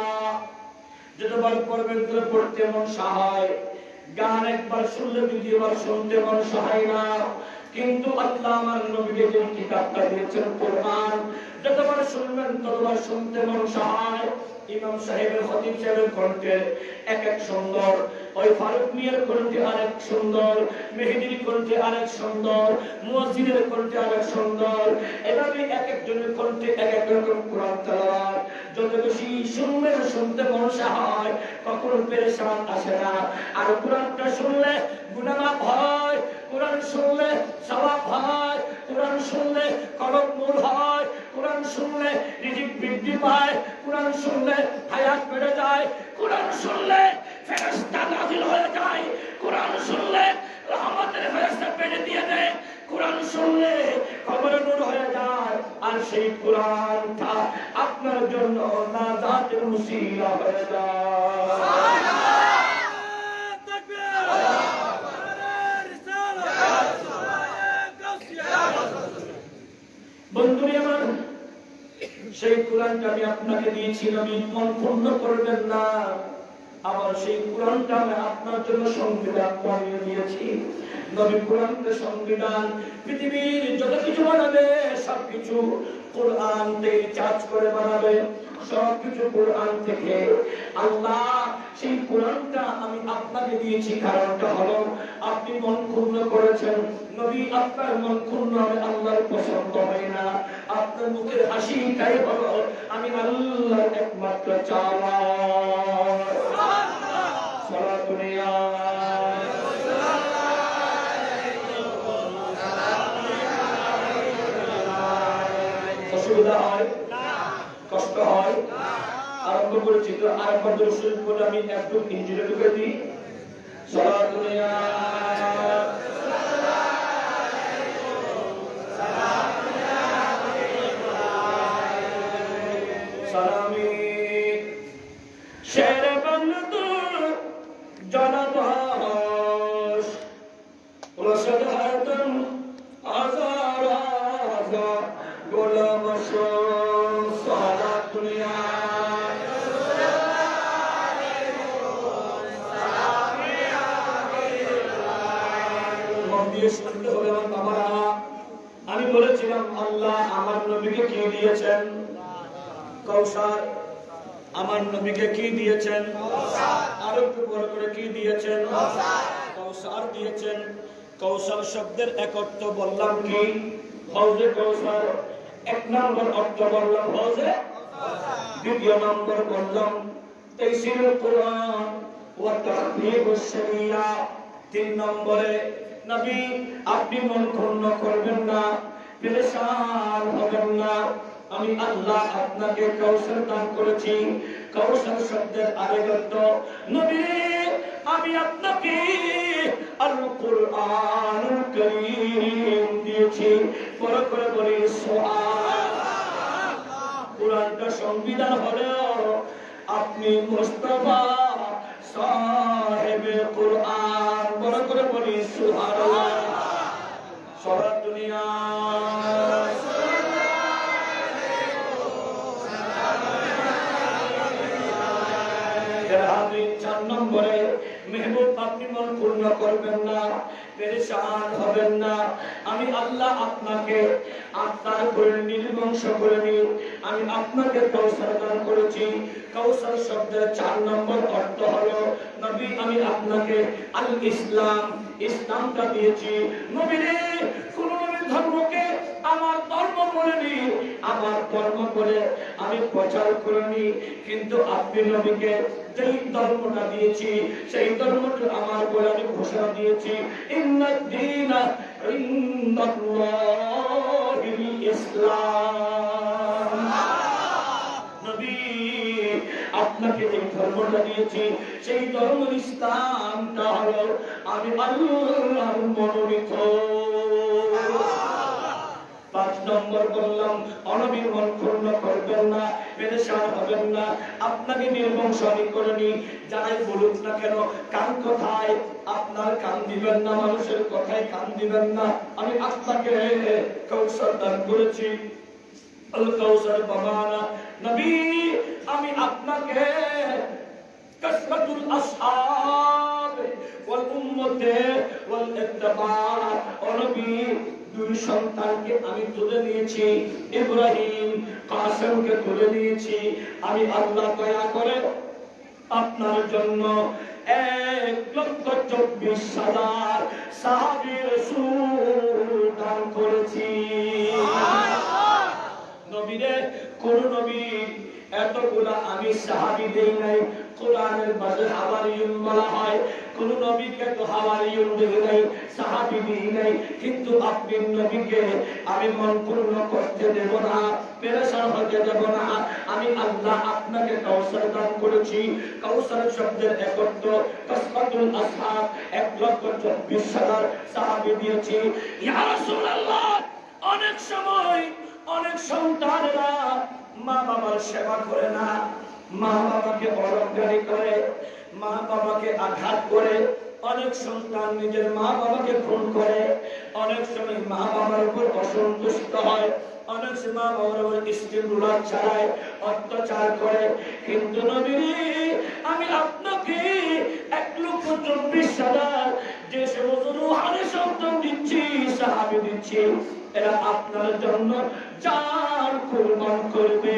যতবার পড়বেন তত পড়তে মন সহায়। গান একবার শুনলে দ্বিতীয়বার শুনতে মন সহায় না। কিন্তু আল্লাহ আমার নবীকে যে কিতাবটা দিয়েছেন কোরআন, যতবার শুনবেন ততবার শুনতে মন সহায়। ইমাম সাহেবের, খতিব সাহেবের কণ্ঠে এক এক সুন্দর, ওই ফারুক মিয়ার কণ্ঠে আরেক সুন্দর, মেহেদির কণ্ঠে আরেক সুন্দর, মুয়াজ্জিনের কণ্ঠে আরেক সুন্দর। এভাবে এক একজনের কণ্ঠে এক এক রকম কোরআন তেলাওয়াত। যত বেশি শুনবেন শুনতে মন হয়, কখনো পেরেশান আসে না। আর কোরআনটা শুনলে গুনাহ মাফ হয়, কোরআন শুনলে সওয়াব হয়, কোরআন শুনলে কলব নূর হয়, কোরআন শুনলে রিজিক বৃদ্ধি পায়, কোরআন শুনলে হায়াত বেড়ে যায়, কোরআন শুনলে ফেরেশতা নাযিল হয়ে যায়, কোরআন শুনলে রহমতের ফেরেশতা বেড়ে দিয়ে দেয়, কোরআন শুনলে কবরে নূর হয়ে যায়। আর সেই কোরআনটা আপনার জন্য নাজাতের উসিলা হয়ে যায়। বন্ধুরে আমার, সেই কোরআনটা আমি আপনাকে দিয়েছি, নবী মন ক্ষুণ্ণ করবেন না। আবার সেই কোরআনটা আমি আপনার জন্য সংবিধান বানিয়ে দিয়েছি। নবী কোরআনকে সংবিধান, পৃথিবীর যত কিছু বানাবে সবকিছু কোরআন থেকে চার্জ করে বানাবে, সবকিছু কোরআন থেকে। আল্লাহ সেই কোরআনটা আমি আপনাকে দিয়েছি, কারণটা হলো আপনি মন ক্ষুণ্ণ করেছেন। নবী, আপনার মন ক্ষুণ্ণ হবে আল্লাহর পছন্দ হয় না। আপনার মুখের হাসিটাই হলো আমি আল্লাহর একমাত্র চাওয়া। অসুবিধা হয়, কষ্ট হয়, আরম্ভ করেছি তো আরেকবার দর্শন করে আমি একটু ইঞ্জিনে ঢুকে দিই। সালামি শের বন্ধু জনবাস রসদ হাতন আজার আজা গোলাম সারা দুনিয়া। আমি বলেছিলাম আল্লাহ আমার নবীকে কি দিয়েছেন? কাউসার। আমার নবীকে কি দিয়েছেন? আরো একটু বড় করে কি দিয়েছেন? কাউসার দিয়েছেন। কাউসার শব্দের এক অর্থ বললাম কি? হাউজে কাউসার। এক নম্বর অর্থ বললাম হাউজে, দ্বিতীয় নম্বর বললাম তাইসিরুল কুরআন ওয়া তাহফীজুশ শরিয়া, তিন নম্বরে নবী আপনি মন ক্ষুণ্ণ করবেন না, পেরেশান হবেন না। আমি আল্লাহ আপনাকে কাউসার দান করেছি। কাউসার শব্দের আরেক অর্থ নবী আমি আপনাকে আল কুরআনুল কারীম দিয়েছি। পড়া করে বলি সুবহানাল্লাহ। কুরআনটা সংবিধান হলেও আপনি মুস্তাফা সাহেবে কুরআন। বড় করে বলি সুবহানাল্লাহ। সারা দুনিয়া চার নম্বরে মেহবুব আপনি মন পূর্ণ করবেন না, পেরেশান হবেন না। আমি আল্লাহ আপনাকে আত্মার করে নির্বংশ করে নিই। আমি আপনাকে কাউসার দান করেছি। কাউসার শব্দের 4 নম্বর অর্থ হলো নবী আমি আপনাকে আল ইসলাম, ইসলামটা দিয়েছি। নবী রে কোন ধর্মকে আমার ধর্ম বলেনি, আমার ধর্ম বলে আমি প্রচার করিনি, কিন্তু আপনি নবীকে যেই ধর্মটা দিয়েছি সেই ধর্মটা আমার বলে আমি ঘোষণা দিয়েছি। ইন্নাদ-দীনা ইনদাল্লাহিল ইসলাম। নবী আপনাকে যে ধর্মটা দিয়েছি সেই ধর্ম ইসলামটা হলো আমি আল্লাহর মনোনীত। 5 নম্বর বললাম অনবীর মন ক্ষুণ্ণ করবেন না, পেরেশান হবেন না। আপনাকে নির্বংশ আমি করিনি। যারাই বলুক না কেন কান কোথায়, আপনার কান দিবেন না, মানুষের কথায় কান দিবেন না। আমি আপনাকে কাউসার দান করেছি। আল কাউসার বাবানা নবী আমি আপনাকে কাসরাতুল আসহাব ওয়াল উম্মতে ওয়াল ইত্তিবা ও নবী 2 সন্তানকে আমি তুলে নিয়েছি। ইব্রাহিম কাসেমকে তুলে নিয়েছি। আমি আল্লাহ দয়া করে আপনার জন্য 1,24,000 সাহাবী রাসূল দান করেছি। নবীরে কোন নবী এতগুলা আমি সাহাবী দেই নাই। কোরআনের মাঝে হাওয়ারিয়ুন বলা হয়, কোন নবীকে তো হাওয়ারিয়ুন দেই নাই, সাহাবী দেই নাই। কিন্তু আপনি নবীকে আমি মন পূর্ণ করতে দেব না, পেরেশান হতে দেব না। আমি আল্লাহ আপনাকে কাউসার দান করেছি। কাউসার শব্দের এক অর্থ কাসরাতুল আসহাব, 1,24,000 সাহাবী দিয়েছি। ইয়া রাসূলুল্লাহ অনেক সময় অনেক সন্তানরা মা বাবার সেবা করে না, মা বাবাকে অরজ্ঞানি করে, মা বাবাকে আঘাত করে। অনেক সন্তান নিজের মা বাবাকে খুন করে। অনেক সময় মা বাবার উপর অসন্তুষ্ট হয়। অনেক সময় মা বাবার উপর স্ত্রীর চালায়, অত্যাচার করে। কিন্তু নবী আমি আপনাকে 1,24,000 যে সমস্ত রূহানি সন্তান দিচ্ছি, সাহাবী দিচ্ছি, এরা আপনার জন্য জান কুরবান করবে।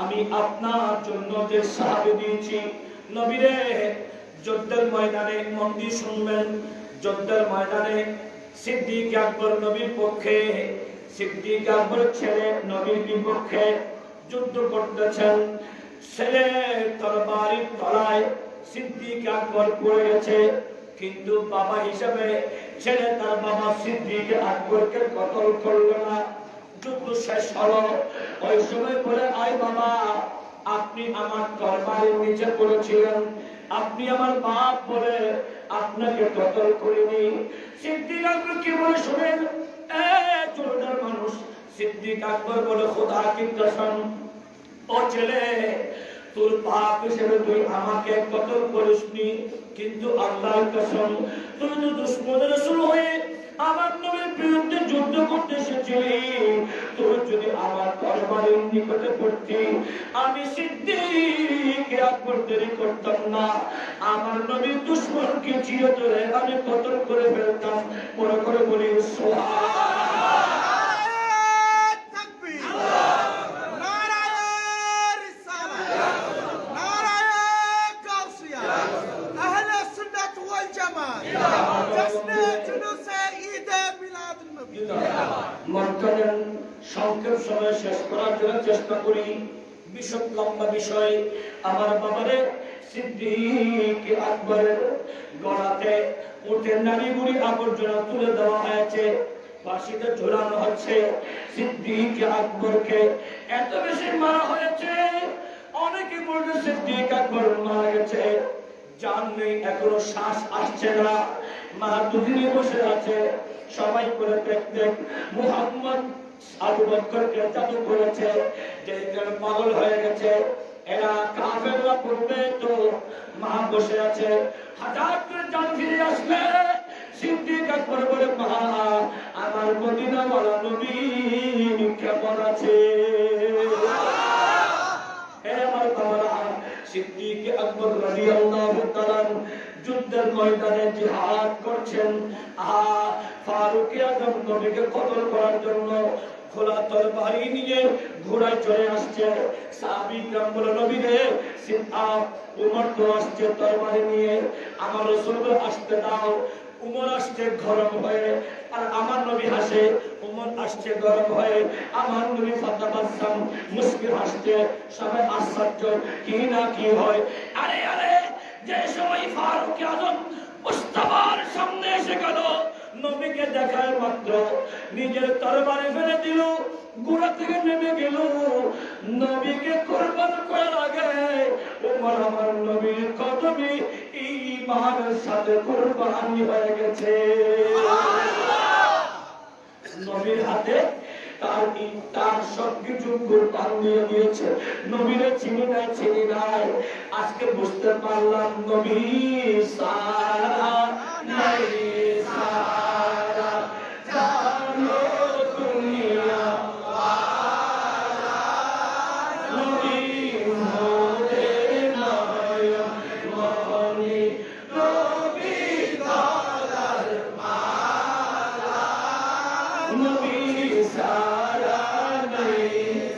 আমি আপনার জন্য যে সাহাবী দিয়েছি নবীরে, যুদ্ধের ময়দানে মন দিয়ে শুনবেন, যুদ্ধের ময়দানে সিদ্দিক আকবর নবীর পক্ষে, সিদ্দিক আকবর ছেলে নবীর বিপক্ষে যুদ্ধ করতেছেন। ছেলে তরবারির তলায় সিদ্দিক আকবর পড়ে গেছে, কিন্তু বাবা হিসেবে ছেলে তার বাবা সিদ্দিক আকবরকে কতল করলো না। যুদ্ধ শেষ হলো, ওই সময় বলে আয় বাবা আপনি আমার তরবারির নিচে পড়েছিলেন, আপনি আমার বাপ বলে আপনাকে কতল করিনি। সিদ্দিক আকবর কি বলে শুনেন, চোরটার মানুষ সিদ্দিক আকবর বলে খোদা কি কসম, ও ছেলে তোর বাপ হিসেবে তুই আমাকে কতল করিসনি, কিন্তু আল্লাহর কসম তুই তো দুশমনের রাসূল হয়ে আমার নবীর বিরুদ্ধে যুদ্ধ করতে এসেছিলি। তুই যদি আমার তরবারি নবীর নিকটবর্তী। আমি সিদ্দিক আকবর দেরি করতাম না, আমার নবীর দুশমনকে চিরতরে আমি কতল করে ফেলতাম। মনে করে বলি সংক্ষেপ সময় শেষ করার জন্য চেষ্টা করি। ভীষণ লম্বা বিষয়। আমার বাবারে সিদ্দিক আকবরের গলাতে উঠে নারী বুড়ি আবর্জনা তুলে দেওয়া হয়েছে, ফাঁসিতে ঝোলানো হচ্ছে। সিদ্দিক আকবরকে এত বেশি মারা হয়েছে, অনেকে বলবে সিদ্দিক আকবর মারা গেছে, জান নেই, এখনো শ্বাস আসছে না, মা দুদিনে বসে আছে। সবাই করে দেখতে মুহাম্মদ আবু বকরকে জাদু করেছে, যে পাগল হয়ে গেছে। এরা কাফেররা পড়বে তো মা বসে আছে। হঠাৎ করে জান ফিরে আসলে সিদ্দিক আকবর বলে, মা আমার মদিনাওয়ালা নবী কেমন আছে? আমার বাবারা, সিদ্দিক আকবর রাদিয়াল্লাহু তাআলা যুদ্ধের ময়দানে জিহাদ করছেন। ফারুক আযম নবীকে কতল করার জন্য খোলা তরবারি নিয়ে ঘোড়ায় চড়ে আসছে। সাহাবীরা বলে, নবী রে, উমর তো আসছে তরবারি নিয়ে, আমার রাসূলকে আসতে দাও। উমর আসছে গরম হয়ে, আর আমার নবী হাসে। উমর আসছে গরম হয়ে, আমার নবী ফাতাবাসসাম মুস্কি হাসছে। সবাই আশ্চর্য, কি না কি হয়। আরে আরে, যে সময় ফারুক আযম মুস্তাফার সামনে এসে গেল, নবীকে দেখার মাত্র নিজের তরবারি ফেলে দিল, ঘোড়া থেকে নেমে গেল। নবীকে কুরবান করার আগে উমর আমার নবীর কদমে ঈমানের সাথে কুরবানি হয়ে গেছে। নবীর হাতে তার সবকিছু কুরবান দিয়ে দিয়েছে। নবীরে চিনি নাই, আজকে বুঝতে পারলাম নবী সারা নাই, সারা জানো দুনিয়া নবী মোদের নয়ন মনি, নবী গলার মালা, নবী সারা নাই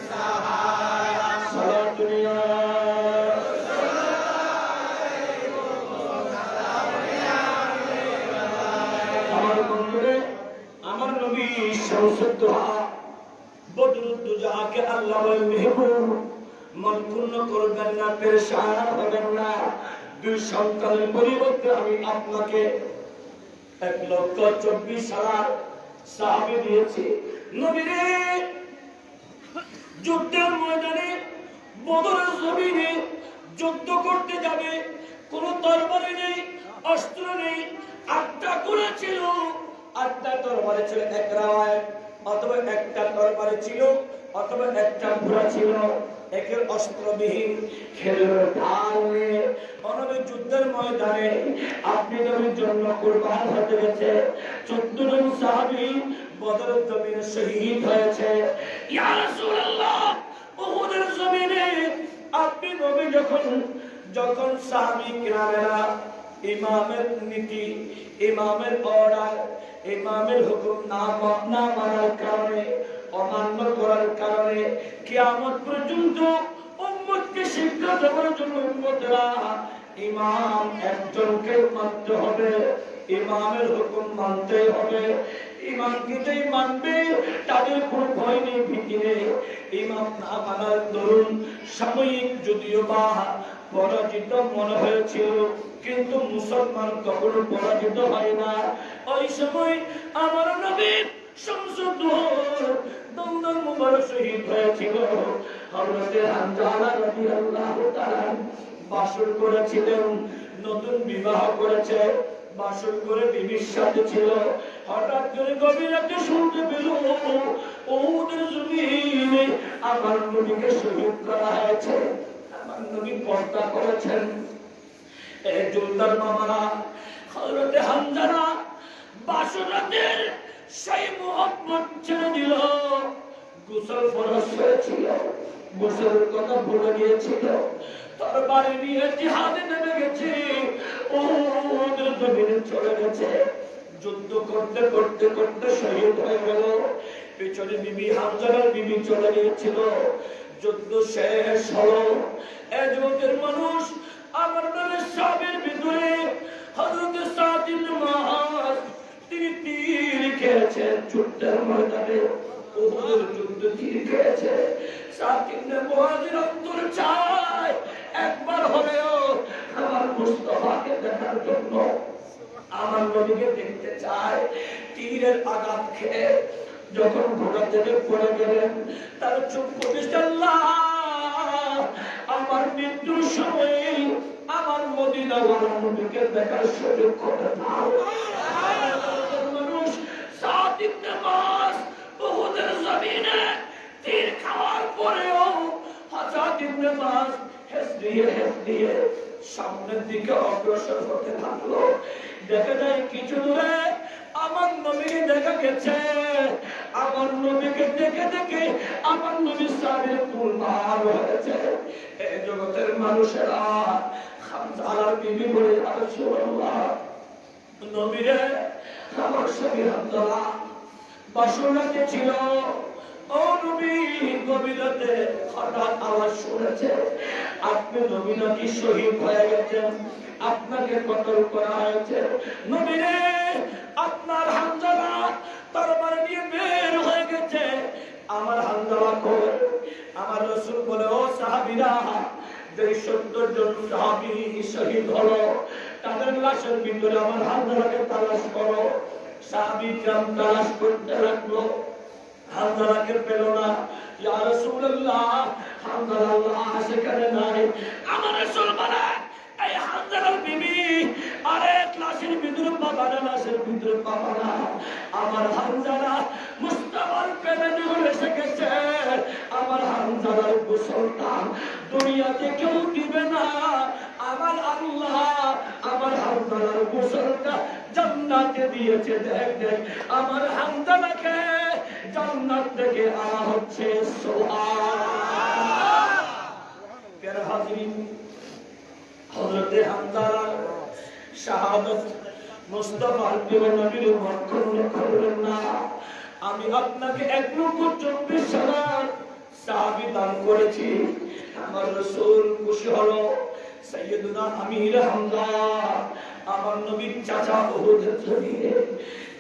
সাহারা। সারা দুনিয়া আমার নবী শামসুদ্দোহা বদরুদ্দোজাকে আল্লাহ বলেন, মেহবুব মন পূর্ণ করবেন না, পেরেশান হবেন না। 2 সন্তানের পরিবর্তে আমি আপনাকে 1,24,000 সাহাবী দিয়েছি। নবীরে যুদ্ধের ময়দানে বদরের জমিনে যুদ্ধ করতে যাবে, কোন তরবারি নেই, অস্ত্র নেই, 8টা ঘোড়া ছিল, 8টা তরবারি ছিল। এক রাওয়ায়াত অথবা একটা তরবারি ছিল অথবা একটা ঘোড়া ছিল, একের অস্ত্রবিহীন খেলোয়াড় ঢাল নিয়ে অনবী যুদ্ধের ময়দানে আপনি নবীর জন্য কুরবান হতে গেছে। 14 জন সাহাবী বদরের জমিনে শহীদ হয়েছে। ইয়া রাসূলুল্লাহ, উহুদের জমিনে আপনি নবী যখন সাহাবী কিরামেরা ইমামের নীতি, ইমামের অর্ডার, ইমামের হুকুম না মানার কারণে, অমান্য করার কারণে কিয়ামত পর্যন্ত উম্মতকে শিক্ষা দেওয়ার জন্য উম্মতরা ইমাম একজনকে মানতে হবে, ইমামের হুকুম মানতে হবে। ইমামকে যেই মানবে তাদের কোনো ভয় নেই, ভীতি নেই। ইমাম না মানার দরুন সাময়িক যদিও বা পরাজিত মনে হয়েছিল, কিন্তু মুসলমান কখনো পরাজিত হয় না। ওই সময় আমার নবী শামসুদ্দোহা দমদম মুবারক শহীদ হয়েছিল। হযরত হামজা রাদিয়াল্লাহু তাআলা বাসর করেছিলেন, নতুন বিবাহ করেছে, বাসর করে বিবির সাথে ছিল। হঠাৎ করে গভীর রাতে শুনতে পেল উহুদের জমিনে আমার নবীকে শহীদ করা হয়েছে। আমার নবী পর্দা করেছেন। এই জুলদার মামারা হযরত হামজা বাসর রাতের সেই মুহাম্মদ ছেড়ে দিল, গোসল ফরজ হয়েছিল, গোসলের কথা ভুলে গিয়েছিল, তার বাড়ি নিয়ে জিহাদে নেমে গেছে, ওদের জমিনে চলে গেছে, যুদ্ধ করতে করতে করতে শহীদ হয়ে গেল। পিছনে বিবি হামজার বিবি চলে গিয়েছিল, যুদ্ধ শেষ হলো। এই যুগের মানুষ আমার নবীর সাহাবীর ভিতরে হযরত সাদ ইবনে মুআয তিনি তীর খেয়েছেন যুদ্ধের ময়দানে, উহুদের যুদ্ধে তীর খেয়েছে। সাদ ইবনে মুআযের অন্তর চায় একবার হলেও আমার মুস্তাফাকে দেখার জন্য, আমার নবীকে দেখতে চায়। তীরের আঘাত খেয়ে যখন ঘোড়া থেকে পড়ে গেলেন, তার চোখ প্রতিষ্ঠা, আল্লাহ আমার মৃত্যুর সময় আমার মদিনাওয়ালা নবীকে দেখার সুযোগ করে দাও। মানুষ সাদ ইবনে মুআয উহুদের জমিনে তীর খাওয়ার পরেও সাদ ইবনে মুআয হেস দিয়ে সামনের দিকে অগ্রসর হতে থাকলো। দেখা যায় কিছু দূরে আমার নবীকে দেখা গেছে, আমার নবীকে দেখে দেখে আমার নবীর সাহাবীর কুরবান হয়েছে। এই জগতের মানুষেরা হামজার বিবি বলে, রাসূলুল্লাহ নবীরে আমার স্বামী হামজা বাসনাতে ছিল, ও নবী গভীর রাতে হঠাৎ আওয়াজ শুনেছে আপনি নবী নাকি শহীদ হয়ে গেছেন, আপনাকে কতল করা হয়েছে। নবীরে আপনার হামজালা তরবারি নিয়ে বের হয়ে গেছে, আমার হামজালা কই? আমার রাসূল বলে, ও সাহাবীরা, যে 70 জন সাহাবী শহীদ হলো তাদের লাশের ভিতরে আমার হামজালাকে তালাশ করো। সাহাবী কিরাম তালাশ করতে লাগলো, হামজালাকে পেল না। ইয়া রাসূলুল্লাহ, হামজালার লাশ সেখানে নাই। আমার রাসূল বলে, এই হামজালার বিবি আরে লাশের ভিতরে পাবা না, লাশের ভিতরে পাবা না। আমার হামজালা মুস্তাফার প্রেমে এসে গেছে, আমার হামজালার গোসলটা দুনিয়াতে কেউ দিবে না। আমার আল্লাহ আমার হামজালার গোসলটা জান্নাতে দিয়েছে। দেখ দেখ আমার হামজালাকে জান্নাত থেকে আনা হচ্ছে। সুবহানাল্লাহ। প্যারা হাজিরিন, হযরতে হামজালার শাহাদাত মুস্তাফার প্রিয় নবীর উম্মত করলেন না। আমি আপনাকে 1,24,000 সাহাবী দান করেছি। আমার রাসূল খুশি হলো। সাইয়্যিদুনা আমির হামজা আমার নবীর চাচা উহুদের জমিনে।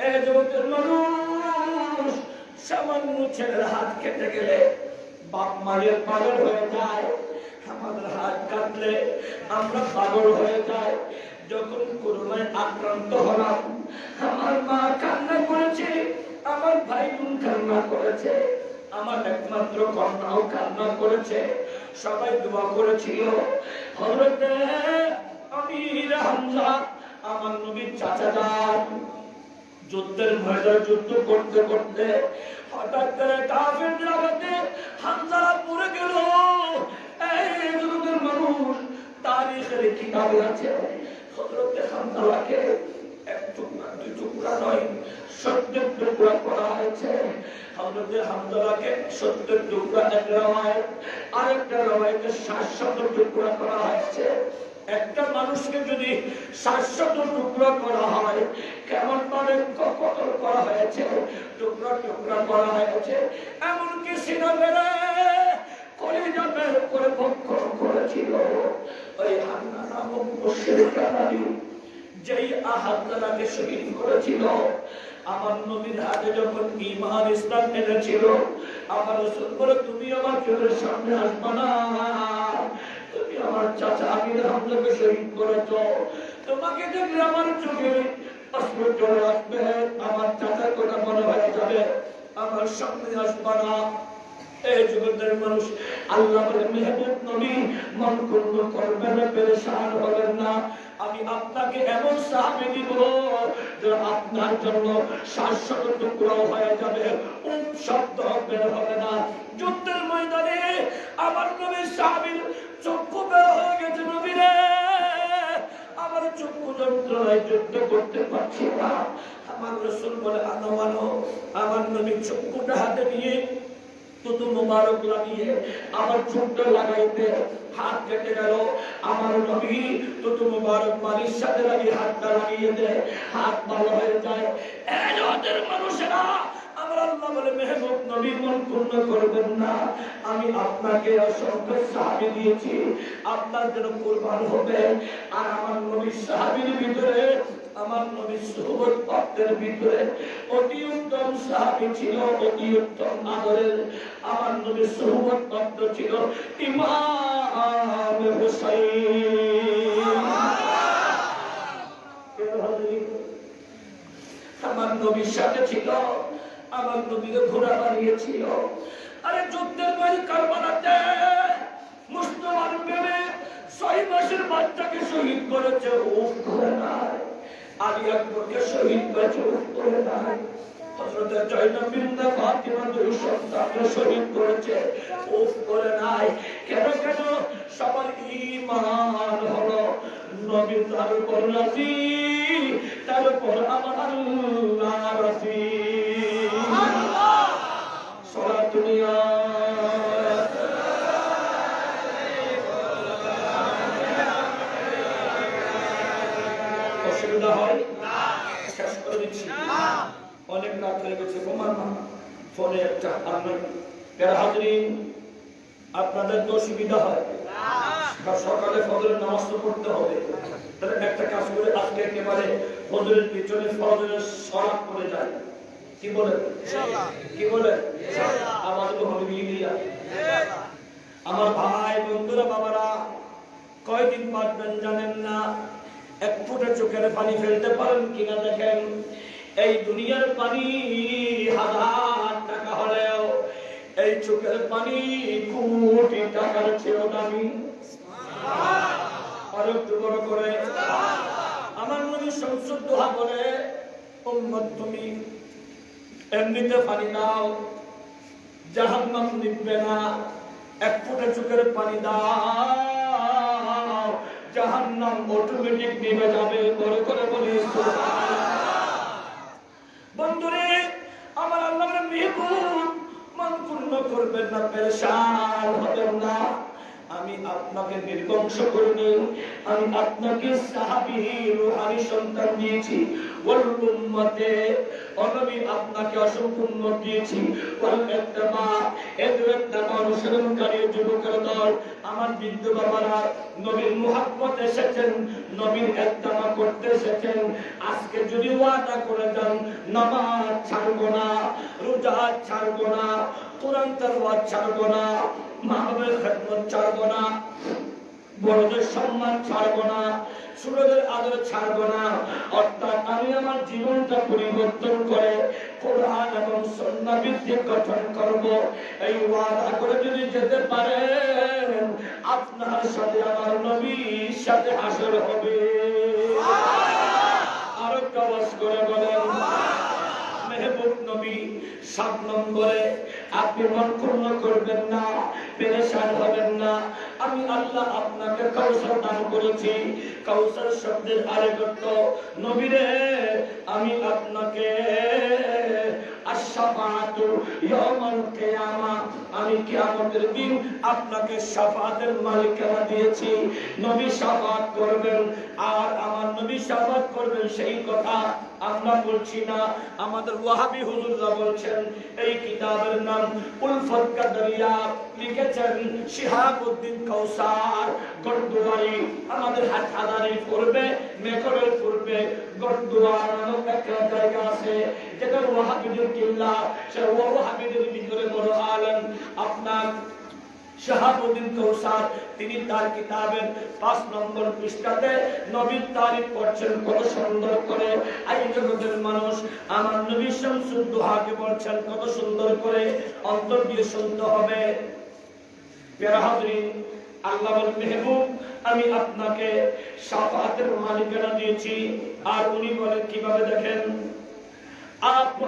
এই জগতের মানুষ সামান্য ছেলের হাত কেটে গেলে বাপ মায়ের পাগল হয়ে যায়, আমাদের হাত কাটলে আমরা পাগল হয়ে যাই। যখন করোনায় আক্রান্ত হলাম, আমার মা কান্না করেছে, আমার ভাই বোন কান্না করেছে, আমার একমাত্র কন্যাও কান্না করেছে, সবাই দোয়া করেছিল। হযরতে আমির হামজা আমার নবীর চাচা যান যুদ্ধের ময়দানে যুদ্ধ করতে করতে হঠাৎ করে কাফেরদের আঘাতে হামজালা পড়ে গেল। এই যুগের মানুষ তারিখের কিতাবে আছে হযরতে হামজালাকে এক টুকরা দুই টুকরা নয় 70 টুকরা করা হয়েছে। হযরতে হামজালাকে 70 টুকরা এক রওয়ায়াত, আরেকটা রওয়ায়াতে 700 টুকরা করা হয়েছে। একটা মানুষকে যদি 700 টুকরা করা হয়, কেমন ভাবে কতল করা হয়েছে, টুকরা টুকরা করা হয়েছে। এমনকি সিনা বেড়ে কলিজা বের করে ভক্ষণ করেছিল ওই হান্না নামক মুশরিকা নারী, যেই হামজালাকে শহীদ করেছিল। আমার নবীর হাতে যখন ঈমান ইসলাম এনেছিল, আমার রাসূল বলে, তুমি আমার চোখের সামনে আসবে না, তুমি আমার চাচা আমির হামজাকে শহীদ করেছো, তোমাকে দেখলে আমার চোখে অশ্রু চলে আসবে, আমার চাচার কথা মনে হয়ে যাবে, আমার সামনে আসবে না। এই জগতের মানুষ আল্লাহ বলে, মেহবুব নবী মন ক্ষুণ্ণ করবেন না, পেরেশান হবেন না, আমি আপনাকে এমন সাহাবী দিব যে আপনার জন্য 700 টুকরা হয়ে যাবে, শব্দ বের হবে না। যুদ্ধের ময়দানে আমার নবীর সাহাবীর চক্ষু বের হয়ে গেছে। নবীরে আমার চক্ষু যন্ত্রণায় যুদ্ধ করতে পারছি না। আমার রাসূল বলে, আনো আনো। আমার নবী চক্ষুটা হাতে নিয়ে তুতু মুবারক লাগিয়ে আমার চুলটা লাগাইতে হাত কেটে গেল। আমার নবী তুতু মুবারক মালির সাথে লাগিয়ে হাতটা লাগিয়ে দেয়, হাত ভালো হয়ে যায়। এই ওদের মানুষেরা আমার আল্লাহ বলে, মেহবুব নবী মন পূর্ণ করবেন না, আমি আপনাকে অসংখ্য সাহাবী দিয়েছি, আপনার জন্য কুরবান হবে। আর আমার নবীর সাহাবীর ভিতরে, আমার নবীর সুহবত প্রাপ্তের ভিতরে অতি উত্তম সাহাবী ছিল, অতি উত্তম আদরের আমার নবীর সুহবত প্রাপ্ত ছিল ইমাম হুসাইন। আমার নবীর সাথে ছিল, আমার নবীকে ঘোড়া বানিয়েছিল। আরে যুদ্ধের বাড়ি কারবালাতে মুস্তফার প্রেমে 6 মাসের বাচ্চাকে শহীদ করেছে, উফ করে নাই। আলী আকবরকে শহীদ করেছে, উফ করে নাই। হযরত জয়নব বিনত ফাতিমা দুই সন্তানকে শহীদ করেছে, উফ করে নাই। কেন কেন? সবার ঈমান হলো নবী তার উপর রাজি, তার উপর আমার আল্লাহ রাজি। দুনিয়া অসুবিধা হয় শেষ করে দিচ্ছি, অনেক রাত হয়ে গেছে, ঘুমান না। ফোনে একটা হাজরিন, আপনাদের তো অসুবিধা হয়, সকালে ফজরের নামাজ তো পড়তে হবে, তাহলে একটা কাজ করে আজকে একেবারে ফজরের পিছনে ফজরের সলাপ করে যায়। কি বলেন? কি বলেন? আমাদের আমার ভাই বন্ধুরা বাবারা, কয়দিন বাঁচবেন জানেন না, এক ফুটে চোখের পানি ফেলতে পারেন কিনা দেখেন। এই দুনিয়ার পানি 1000 টাকা হলেও এই চোখের পানি কোটি টাকার চেয়েও দামি। আর একটু বড় করে আমার নবী সংসদ দোয়া করে, উম্মত তুমি এমনিতে পানি দাও, জাহান্নাম নিবে না, এক ফুটে চোখের পানি দাও, জাহান্নাম অটোমেটিক নিভে যাবে। বড় করে বলি বন্ধুরে আমার আল্লাহর মেহবুব মন পূর্ণ করবেন না, পেরেশান হবেন না। আমি আপনাকে নির্বংশ করিনি, আমি আপনাকে সাহাবী রূহানি সন্তান দিয়েছি। ওয়াল উম্মতে আমি আপনাকে অসংখ্য উম্মত দিয়েছি। ওয়াল ইত্তিবা একটা অনুসরণকারী যুবকের দল। আমার বৃদ্ধ বাবারা নবীর মুহাব্বত এসেছেন, নবীর ইত্তিবা করতে এসেছেন। আজকে যদি ওয়াদা করে দেন নামাজ ছাড়বো না, রোজা ছাড়বো না, কোরআন তেলাওয়াত ছাড়বো না, মা-বাবার খেদমত ছাড়বো না, বড়দের সম্মান ছাড়বো না, ছোটদের আদর ছাড়বো না, অর্থাৎ আমি আমার জীবনটা পরিবর্তন করে কোরআন এবং সুন্নাহ ভিত্তিক গঠন করব, এই ওয়াদা করে যদি যেতে পারেন আপনার সাথে আমার নবীর সাথে হাসর হবে। আরো আওয়াজ করে বলেন মেহবুব নবী 7 নম্বরে আপনি মন পূর্ণ করবেন না, পেরেশান হবেন না। আমি আল্লাহ আপনাকে কাউসার দান করেছি। কাউসার শব্দের আরেক অর্থ নবীরে আমি আপনাকে আশ-শাফাআতু ইয়াউমাল কিয়ামা, আমি কিয়ামতের দিন আপনাকে শাফাআতের মালিকানা দিয়েছি। নবী শাফাআত করবেন, আর আমার নবী শাফাআত করবেন সেই কথা আমরা বলছি না, আমাদের ওয়াহাবি হুজুররা বলছেন। এই কিতাবের নাম উলফত কাদরিয়া, লিখেছেন শিহাবউদ্দিন কাউসার গর্দুয়ারি। আমাদের হাটহাজারীর পূর্বে, মেকরের পূর্বে গর্দুয়ার নামক একটা জায়গা আছে, যেটা ওয়াহাবিদের কিল্লা। সে ওয়াহাবিদের ভিতরে বড় আলেম আপনার শিহাবউদ্দিন কাউসার, তিনি তার কিতাবের 5 নম্বর পৃষ্ঠাতে নবীর তারিফ করছেন কত সুন্দর করে। এই জগতের মানুষ আমার নবী শামসুদ দুহাকে বলছেন কত সুন্দর করে, অন্তর দিয়ে শুনতে হবে। প্রিয় হাজরিন, আল্লাহর মেহবুব আমি আপনাকে শাফাআতের মালিকানা দিয়েছি। আর উনি বলেন কিভাবে দেখেন, আপ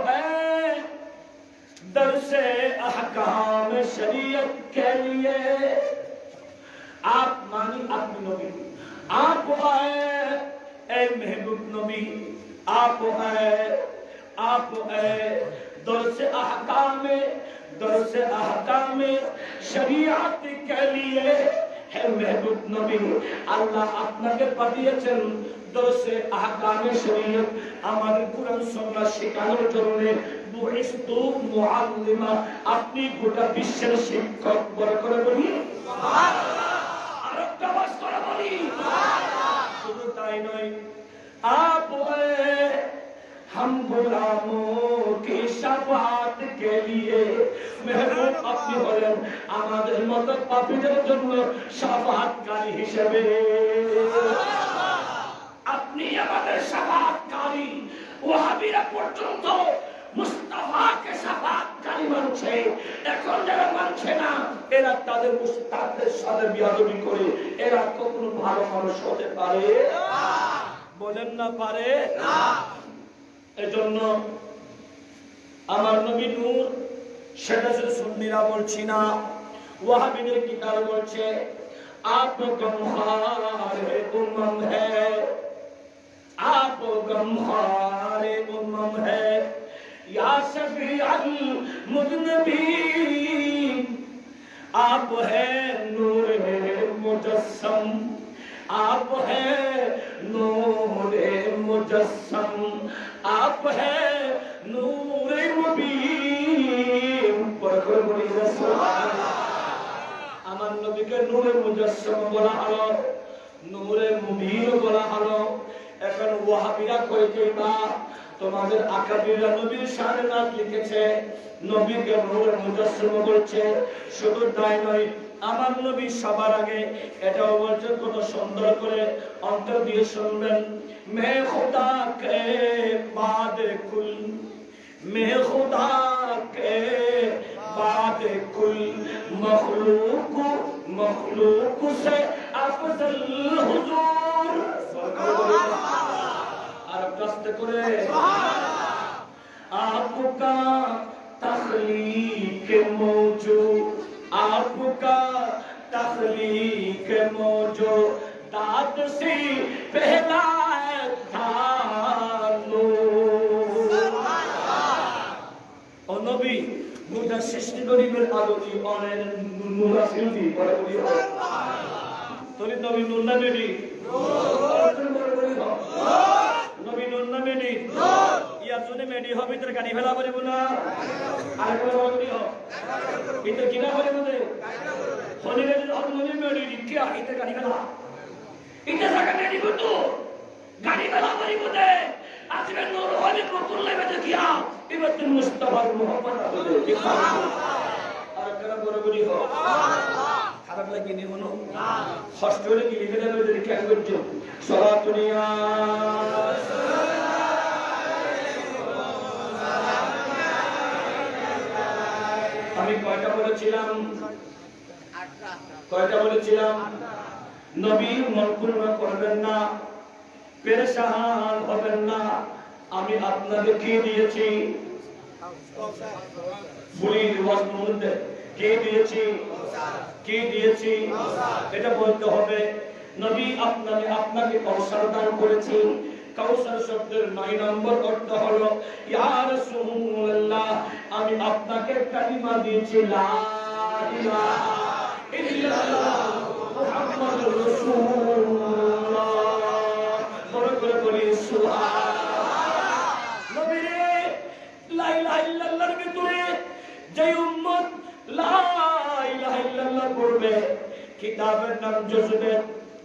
दरसे अहकाम शरीयत के लिए आप मानी अपनी नबी, आप आए ए महबूब नबी, आप आए दरसे अहकाम दर्स अहकाम शरीयत के लिए হে মেহবুব নবী, আল্লাহ আপনাকে পাঠিয়েছেন দর্সে আহকামে শরীয়ত আমাদের কুরআন সুন্নাহ শেখানোর জন্য। বুইস্তু মুআল্লিমা, আপনি গোটা বিশ্বের শিক্ষক। বড় করে বলি সুবহানাল্লাহ। আর একটা আওয়াজ করে বলি সুবহানাল্লাহ। শুধু তাই নয়, आप हम गुलामों की शफाअत के लिए महबूब আপনি হলেন আমাদের মত পাপীদের জন্য শাফাআতকারী হিসেবে। আপনি আমাদের শাফাআতকারী। ওয়াহাবীরা পর্যন্ত মুস্তাফাকে শাফাআতকারী মানছে, এখন যারা মানছে না এরা তাদের মুস্তাফের সাথে বিয়াদবি করে। এরা কখনো ভালো মানুষ হতে পারে না? বলেন না পারে না। এজন্য আমার নবী নূর, সেটা শুধু সুন্নিরা বলছি না, ওয়াহাবীদের কিতাব বলছে आप गमखारे उम्मम है, आप गमखारे उम्मम है, या शफीअल मुज़न्निबीन, आप है नूरे मुजस्सम, आप है नूरे मुजस्सम, आप है नूरे मुबीन। बरकत बोली रसूल। আমার নবীকে নূরে মুজাসসাম বলা হলো, নূরে মুবিন বলা হলো। এখন ওয়াহাবীরা কই কইবা তোমাদের আকাবিররা নবীর শানে নাত লিখেছে, নবীকে নূরে মুজাসসাম বলছে। শুধু তাই নয়, আমার নবী সবার আগে এটাও বলছে কত সুন্দর করে, অন্তর দিয়ে শুনবেন। মে খুদা কে বাদ কুল, মে খুদা কে बाद कुल मखलूक मखलूक से अफजल हुजूर। अरब दस्त करे आपका तख्लीक मौजूद, आपका तख्लीक मौजूद दाद से पहला था ओ नबी গোটা সৃষ্টি গরিবের আলোকি অনেক নূরা সিলদি বড় বলি তোরি নবী নূর না বেডি নবী নূর না বেডি ইয়ার জন্য মেডি হবে তোর গাড়ি ফেলা পারিব না। আর কোন বলি হ এটা কিনা করে বলে হলিরে আর নবী মেডি কি আইতে গাড়ি ফেলা এটা জায়গা মেডি বতো গাড়ি ফেলা পারিব দে আসবে নূর হবে বকুল লেবে দেখিয়া এবার তুমি মুস্তাফার মোহাম্মদ হবে কি আর কেন বড় বলি হ খারাপ লাগে নি মনো না কষ্ট হলে কি লিখে দেবে যদি কেন করছো সালাতুনিয়া আমি কয়টা বলেছিলাম নবী মনকুল করবেন না, পেরেশান হবেন না। আমি আপনাদের কি দিয়েছি বুড়ির মধ্যে কে দিয়েছি কি দিয়েছি এটা বলতে হবে। নবী আপনাকে কৌশল দান করেছি। কৌশল শব্দের 9 নম্বর অর্থ হলো ইয়া রাসূলুল্লাহ, আমি আপনাকে কালিমা দিয়েছি লা ইলাহা ইল্লাল্লাহ মুহাম্মাদুর রাসূলুল্লাহ। বড় করে বলি সুবহানাল্লাহ। নবী রে লা ইলাহা ইল্লাল্লাহর ভিতরে যে উম্মত লা ইলাহা ইল্লাল্লাহ পড়বে, কিতাবের নাম জজবে,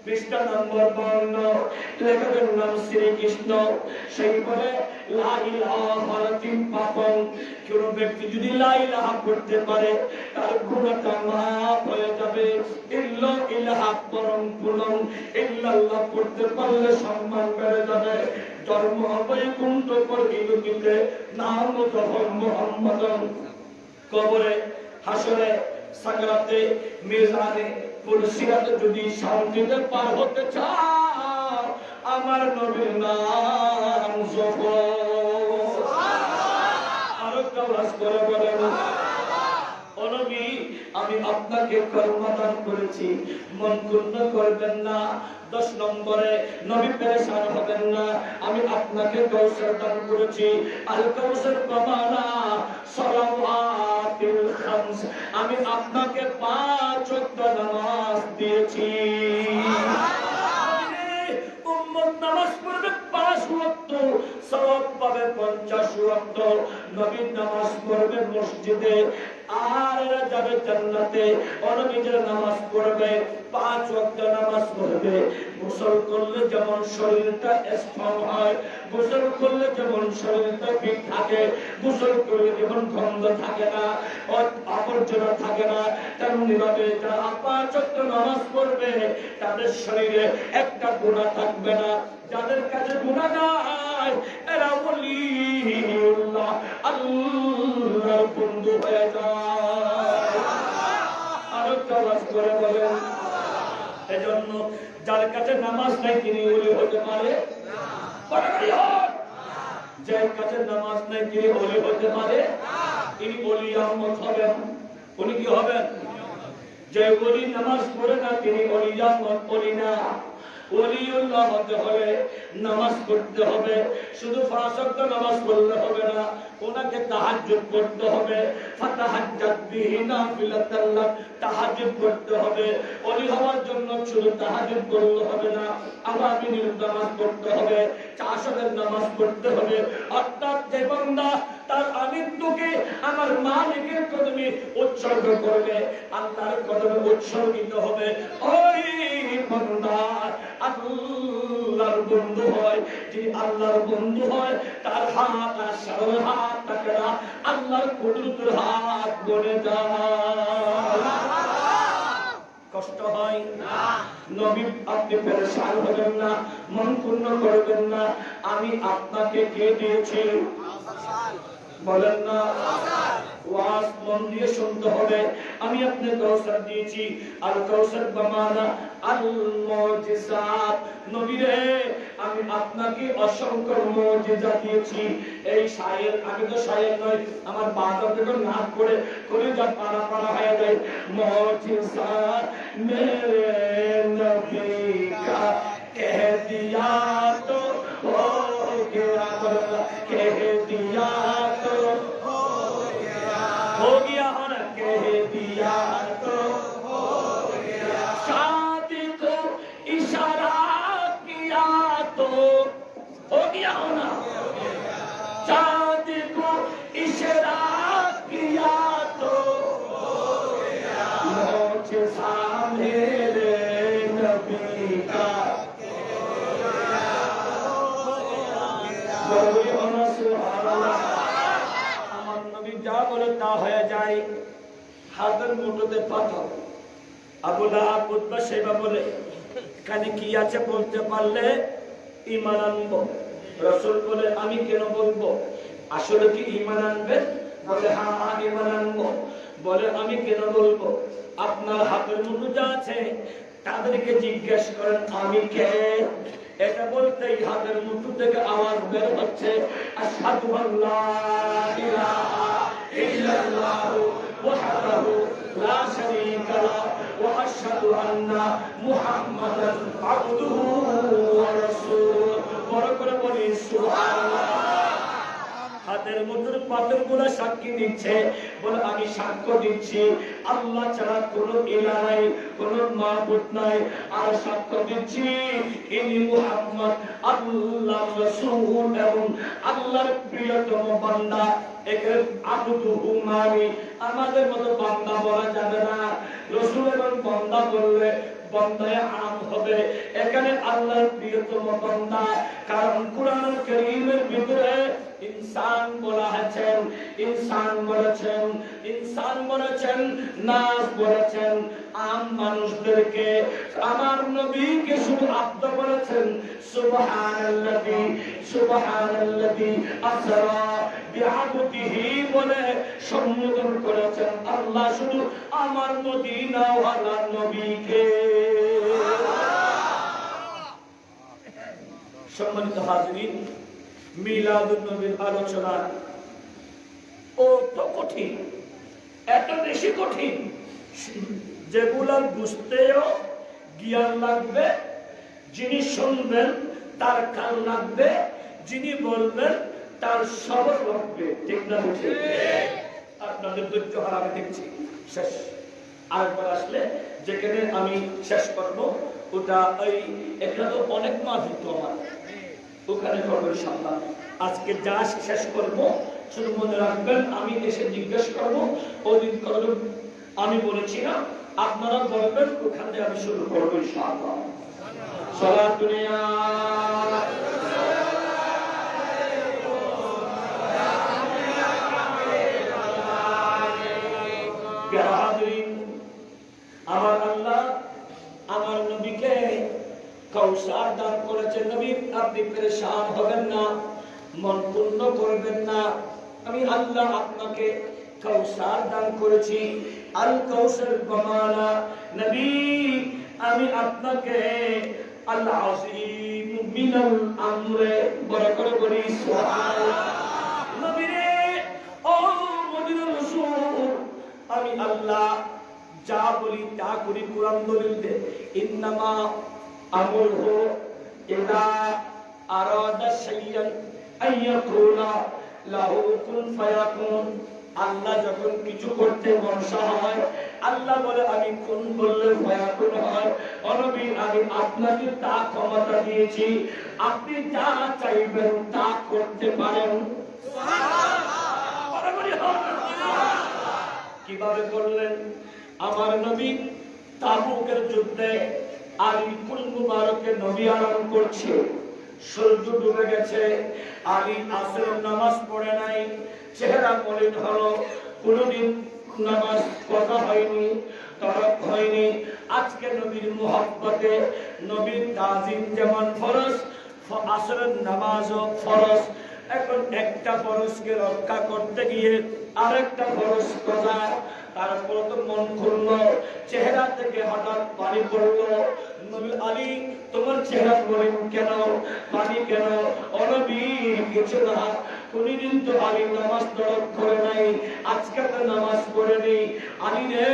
পৃষ্ঠা নম্বর 52, লেখকের নাম শ্রীকৃষ্ণ। সেই বলে লা ইলাহা পাপং, কোন ব্যক্তি যদি লা ইলাহা পড়তে পারে তার গুনাহটা মাফ হয়ে যাবে। ইল্লা ইলাহা পরম গুণম, ইল্লাল্লাহ পড়তে পারলে সম্মান বেড়ে যাবে। জন্ম হবে কুন্ত পরগিতে, নাম যখন মুহাম্মাদন। কবরে, হাসরে, সাকরাতে, মিজানে, পুলসিরাতে যদি শান্তিতে পার হতে চাও আমার নবীর নাম জপো। আরো কাজ করে বলেন ও নবী, আমি আপনাকে কর্মা দান করেছি, মন পূর্ণ করবেন না। 10 নম্বরে নবী পেরেশান হবেন না, আমি আপনাকে কৌশল দান করেছি। আল কৌশল প্রমাণা সালাওয়াতুল খামস, আমি আপনাকে 5 ওয়াক্ত নামাজ দিয়েছি। উম্মত নামাজ পড়বে 5 ওয়াক্ত, সওয়াব পাবে 50 ওয়াক্ত। নবী নামাজ পড়বে মসজিদে, আর এরা যাবে জান্নাতে। নবীর নামাজ পড়বে 5 ওয়াক্ত নামাজ পড়বে। গোসল করলে যেমন শরীরটা স্ট্রং হয়, গোসল করলে যেমন শরীরটা ফিট থাকে, গোসল করলে যেমন গন্ধ থাকে না, আবর্জনা থাকে না, তেমনি ভাবে যারা 5 ওয়াক্ত নামাজ পড়বে তাদের শরীরে একটা গুনাহ থাকবে না। যাদের কাছে গুনাহ নাই এরা ওলিউল্লাহ, আল্লাহর বন্ধু হয়ে যায়। আরো আওয়াজ করে বলেন। এজন্য যার কাছে নামাজ নাই তিনি ওলি হতে পারে না। যার কাছে নামাজ নাই তিনি ওলি হতে পারে না। তিনি ওলি আহমদ হবেন। উনি কি হবেন? যে ওলি নামাজ পড়ে না তিনি ওলি আহমদ, ওলি না। ওলিউল্লাহ হতে হলে নামাজ পড়তে হবে। শুধু 5 ওয়াক্ত নামাজ পড়লে হবে না, ওনাকে তাহাজ্জুদ পড়তে হবে। ফাতাহাজ্জাত বিহি নাফিলাতান লাক, তাহাজ্জুদ পড়তে হবে। ওলি হওয়ার জন্য শুধু তাহাজ্জুদ পড়লে হবে না, আওয়ামিনের নামাজ পড়তে হবে, চাশাদের নামাজ পড়তে হবে। অর্থাৎ যে বান্দা তার আমৃত্যুকে আমার মালিকের কদমে উৎসর্গ করবে, আল্লাহর কদমে উৎসর্গিত হবে, ওই বান্দা আল্লাহর বন্ধু হয়। যে আল্লাহর বন্ধু হয় তার হাত আর সারা হাত থাকে না, আল্লাহর কুদরতের হাত বনে যায়। কষ্ট হয় না। নবী আপনি পেরেশান হবেন না, মন পূর্ণ করবেন না। আমি আপনাকে কে দিয়েছি বলেন না? ওয়াজ মন দিয়ে শুনতে হবে। আমি আপনাকে কাউসার দিয়েছি। আর কাউসার বামানা আল মুজিজাত। নবী রে, আমি আপনাকে অসংখ্য মুজিজা দিয়েছি। এই শায়ের, আমি তো শায়ের নই, আমার বাজাতে তো নাচ করে করে যা পারা পারা হয়ে যায়। মুজিজাত মেরে নবী কা কহ দিয়া তো हो गया, कह दिया तो हो गया, और कह दिया तो हो गया। शादी को इशारा किया तो हो गया होना, शादी को इशारा किया तो हो गया। मुझे सामने नबी का আমার নবী যা বলে তা হয়ে যায়। হাতের মুঠোতে পাথর। আবু লাহাব উতবা সাইবা বলে এখানে কি আছে বলতে পারলে ঈমান আনবো। রাসূল বলে আমি কেন বলবো, আসলে কি ঈমান আনবেন? বলে হ্যাঁ ঈমান আনবো। বলে আমি কেন বলবো, আপনার হাতের মুঠো যা আছে তাদেরকে জিজ্ঞেস করেন আমি কে। এটা বলতেই হাতের মুঠো থেকে আওয়াজ বের হচ্ছে, আশহাদু আল্লা ইলাহা ইল্লাল্লাহু ওয়াহদাহু লা শারীকা লাহু ওয়া আশহাদু আন্না মুহাম্মাদান আবদুহু ওয়া রাসূলুহু। বড় করে বলি সুবহানাল্লাহ। হাতের মুঠোর পাথরগুলো সাক্ষী দিচ্ছে, বলে আমি সাক্ষ্য দিচ্ছি আল্লাহ ছাড়া কোনো ইলাহ নাই, কোনো মাবুদ নাই। আর সাক্ষ্য দিচ্ছি ইনি মুহাম্মদ আল্লাহর রাসূল এবং আল্লাহর প্রিয়তম বান্দা। একে আবদুহু মানে আমাদের মতো বান্দা বলা যাবে না। রাসূল এবং বান্দা বললে বান্দায়ে আম হবে। এখানে আল্লাহর প্রিয়তম বান্দা, কারণ কুরআনুল কারীমের ভিতরে ইনসান বলা আছেন, ইনসান বলেছেন, ইনসান বলেছেন, নাস বলেছেন আম মানুষদেরকে। আমার নবীকে শুধু আব্দ বলেছেন। সুবহানাল্লাযী সুবহানাল্লাযী আসরা বিআবদিহি বলে সম্বোধন করেছেন আল্লাহ শুধু আমার মদিনাওয়ালা নবীকে। সম্মানিত হাজরিন, মিলাদুন নবীর আলোচনা ও তো কঠিন, এত বেশি কঠিন যেগুলা বুঝতেও জ্ঞান লাগবে, যিনি শুনবেন তার কান লাগবে, যিনি বলবেন তার সবর লাগবে। ঠিক না? আর আপনাদের ধৈর্য হারাবে দেখছি। শেষ, আরেকবার আসলে যেখানে আমি শেষ করবো ওটা ওই এখানে তো অনেক মাহফিল তো আমার, ওখানে করবো ইনশাআল্লাহ। আজকে যা শেষ করবো শুধু মনে রাখবেন, আমি এসে জিজ্ঞেস করবো ওদিন করবেন, আমি বলেছি না, আপনারা বলবেন, ওখান থেকে আমি শুরু করবো ইনশাআল্লাহ। সালাত দুনিয়া আমার আল্লাহ আমার নবীকে কাউসার দান করেছেন। নবী আপনি পেরেশান হবেন না, মন পূর্ণ করবেন না। আমি আল্লাহ আপনাকে কাউসার দান করেছি। আল কাউসার বামানা নবী, আমি আপনাকে আল আযীম মিনাল আমরে বড় করে বলি সুবহানাল্লাহ। নবী রে, ও মদিনার রাসূল, আমি আল্লাহ যা বলি তা করি। কুরআন দলিল দে, ইন্নামা আমরুহু ইযা আরাদা শাইআন আইয়াকুলা লাহু কুন ফায়াকুন। আল্লাহ যখন কিছু করতে মনসা হয়, আল্লাহ বলে আমি কুন বললে ফায়াকুন হয়। ও নবী, আমি আপনাকে তা ক্ষমতা দিয়েছি, আপনি যা চাইবেন তা করতে পারেন। সুবহানাল্লাহ। কিভাবে করলেন? আমার নবী তাবুকের যুদ্ধে আলী কুল মুবারকে নবী আরাম করছে, সূর্য ডুবে গেছে, আলী আসরের নামাজ পড়ে নাই, চেহারা মলিন হলো, কোনদিন নামাজ পড়া হয়নি, তরক হয়নি। আজকে নবীর মুহাব্বতে, নবীর তাজিম যেমন ফরজ, আসরের নামাজও ফরজ। এখন একটা ফরজকে রক্ষা করতে গিয়ে আরেকটা ফরজ কথা, তারপর তো মন খুললো, চেহারা থেকে হঠাৎ পানি পড়লো। নবী, আলী তোমার চেহারা মলিন কেন, পানি কেন? ও নবী, কিছু না, কোনদিন তো আলী নামাজ তরক করে নাই, আজকে তো নামাজ পড়েনি। আলী রে,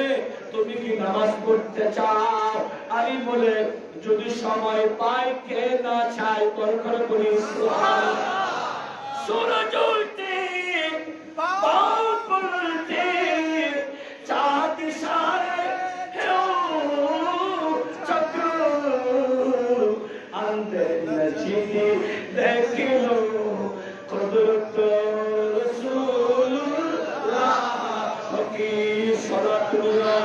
তুমি কি নামাজ পড়তে চাও? আলী বলে, যদি সময় পাই, কে না চাই, করে বলি সুবহানাল্লাহ। সূরজ উঠতে পাও পড়তে, চাঁদ সারে হেও চক্র, আন্দর নচিতে দেখিলো কুদরত রাসূলুল্লাহ কি সালাতুল্লাহ।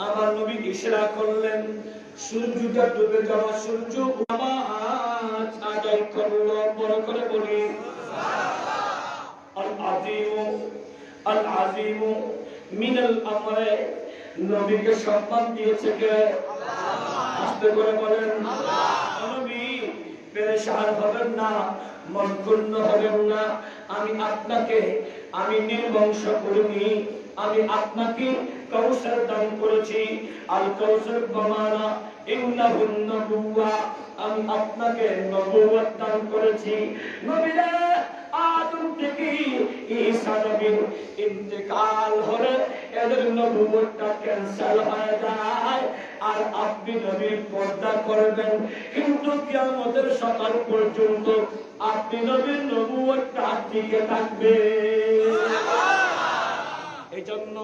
আমার নবী ইশরা করলেন, সূর্যটা ডুবে যাওয়া, সূর্য নামাজ আদায় করলো, বড় করে বলি আল আযীম, আল আযীম মিনাল আমরে। নবীকে সম্মান দিয়েছে কে? আল্লাহ। আস্তে করে বলেন আল্লাহ। নবী পেরেশান হবেন না, মন ক্ষুণ্ণ হবেন না। আমি আপনাকে আমি নির্বংশ করিনি, আমি আপনাকে কাউসার দান করেছি। আল কাউসার বামানা ইন্নাহুন নবুওয়া, আমি আপনাকে নবুয়ত দান করেছি। নবীরা আদম থেকে ঈসা নবীর ইন্তেকাল হলে এদের নবুয়তটা ক্যান্সেল হয়ে যায়, আর আপনি নবীর পর্দা করবেন। কিন্তু কিয়ামতের সকাল পর্যন্ত আপনি নবীর নবুয়তটা টিকে থাকবে। এই জন্য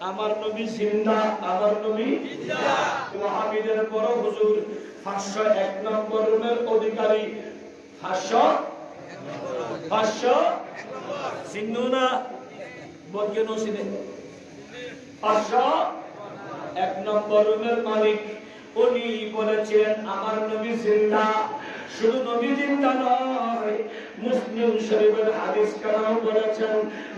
আমার নবী জিন্দা, আমার নবী জিন্দা। ওয়াহাবীদের বড় হুজুর 501 নম্বর রুমের অধিকারী, 500 সিন্ধুনা বজ্ঞ নসিনে 501 নম্বর রুমের মালিক, উনি বলেছেন আমার নবী জিন্দা। শুধু নবী জিন্দা নয়, মুসলিম শরীফের হাদিস কানাও বলেছেন,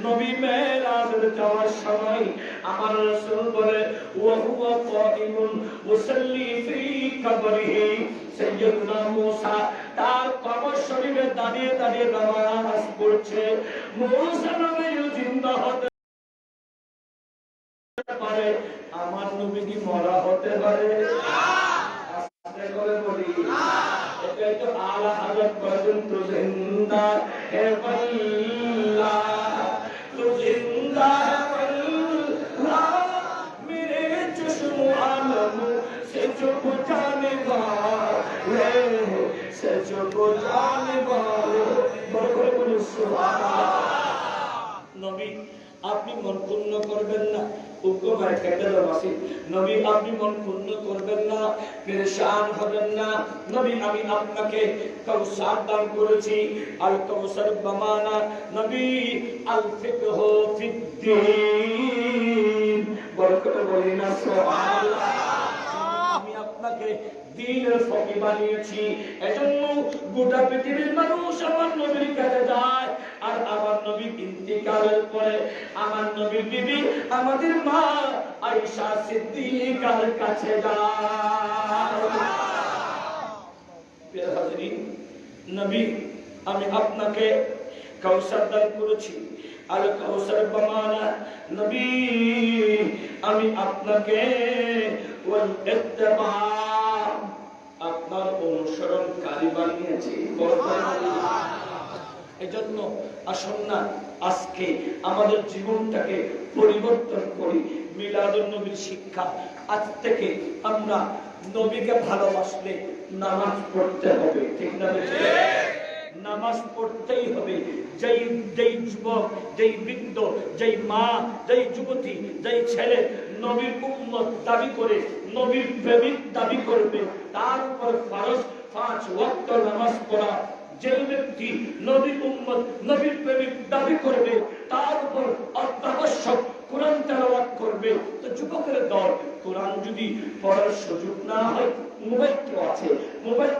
নবী মেরাজে যাওয়ার সময় আমার রাসূল বলে, ওয়া হুয়া কাইমুন মুসাল্লি ফি কবরিহি, সাইয়্যিদুনা মূসা তার কবর শরীফে দাঁড়িয়ে দাঁড়িয়ে নামাজ পড়ছে। মূসা নবী জিন্দা হতে পারে, আমার নবী কি মরা হতে পারে? আস্তে করে বলি এটাই তো আলা হযরত পর্যন্ত জিন্দা হে আল্লাহ, তো জিন্দা হে আল্লাহ, মেরে চশম আলম সে চুপ জানে को जाने वाले বড় করে সুবহানাল্লাহ। নবী আপনি মন ক্ষুণ্ণ করবেন না, হুকুমের খেতের বাসী নবী আপনি মন ক্ষুণ্ণ করবেন না, পেরেশান হবেন না। নবী আমি আপনাকে কাউসার দান করেছি, আল কাউসার বামানা নবী আল ফিকহ ফিদ্দীন বড় করে বলি না সুবহানাল্লাহ। আমি আপনাকে দ্বীনের ফকি বানিয়েছি, এজন্য গোটা পৃথিবীর মানুষ আমার নবীর কাছে যায়। আর আমার নবী ইন্তিকালের পরে আমার নবীর বিবি আমাদের মা আয়েশা সিদ্দিকার কাছে যায়। প্রিয় হাজরিন, নবী আমি আপনাকে কাউসার দান করেছি, আল কাউসার বামানা নবী আমি আপনাকে ওয়াল ইত্তিবা আপনার অনুসরণকারী বানিয়েছি। এজন্য আসুন না আজকে আমাদের জীবনটাকে পরিবর্তন করি। মিলাদুন নবীর শিক্ষা, আজ থেকে আমরা নবীকে ভালোবাসলে নামাজ পড়তে হবে, ঠিক না? নামাজ পড়তেই হবে। যেই যুবক, যেই বৃদ্ধ, যেই মা, যেই যুবতী, যেই ছেলে নবীর উম্মত দাবি করে, নবীর প্রেমিক দাবি করবে, তার উপর ফরজ 5 ওয়াক্ত নামাজ পড়া। যে ব্যক্তি নবীর উম্মত, নবীর প্রেমিক দাবি করবে, তার উপর অত্যাবশ্যক কোরআন তেলাওয়াত করবে। তো যুবকের দল কোরআন যদি পড়ার সুযোগ না হয়, মোবাইল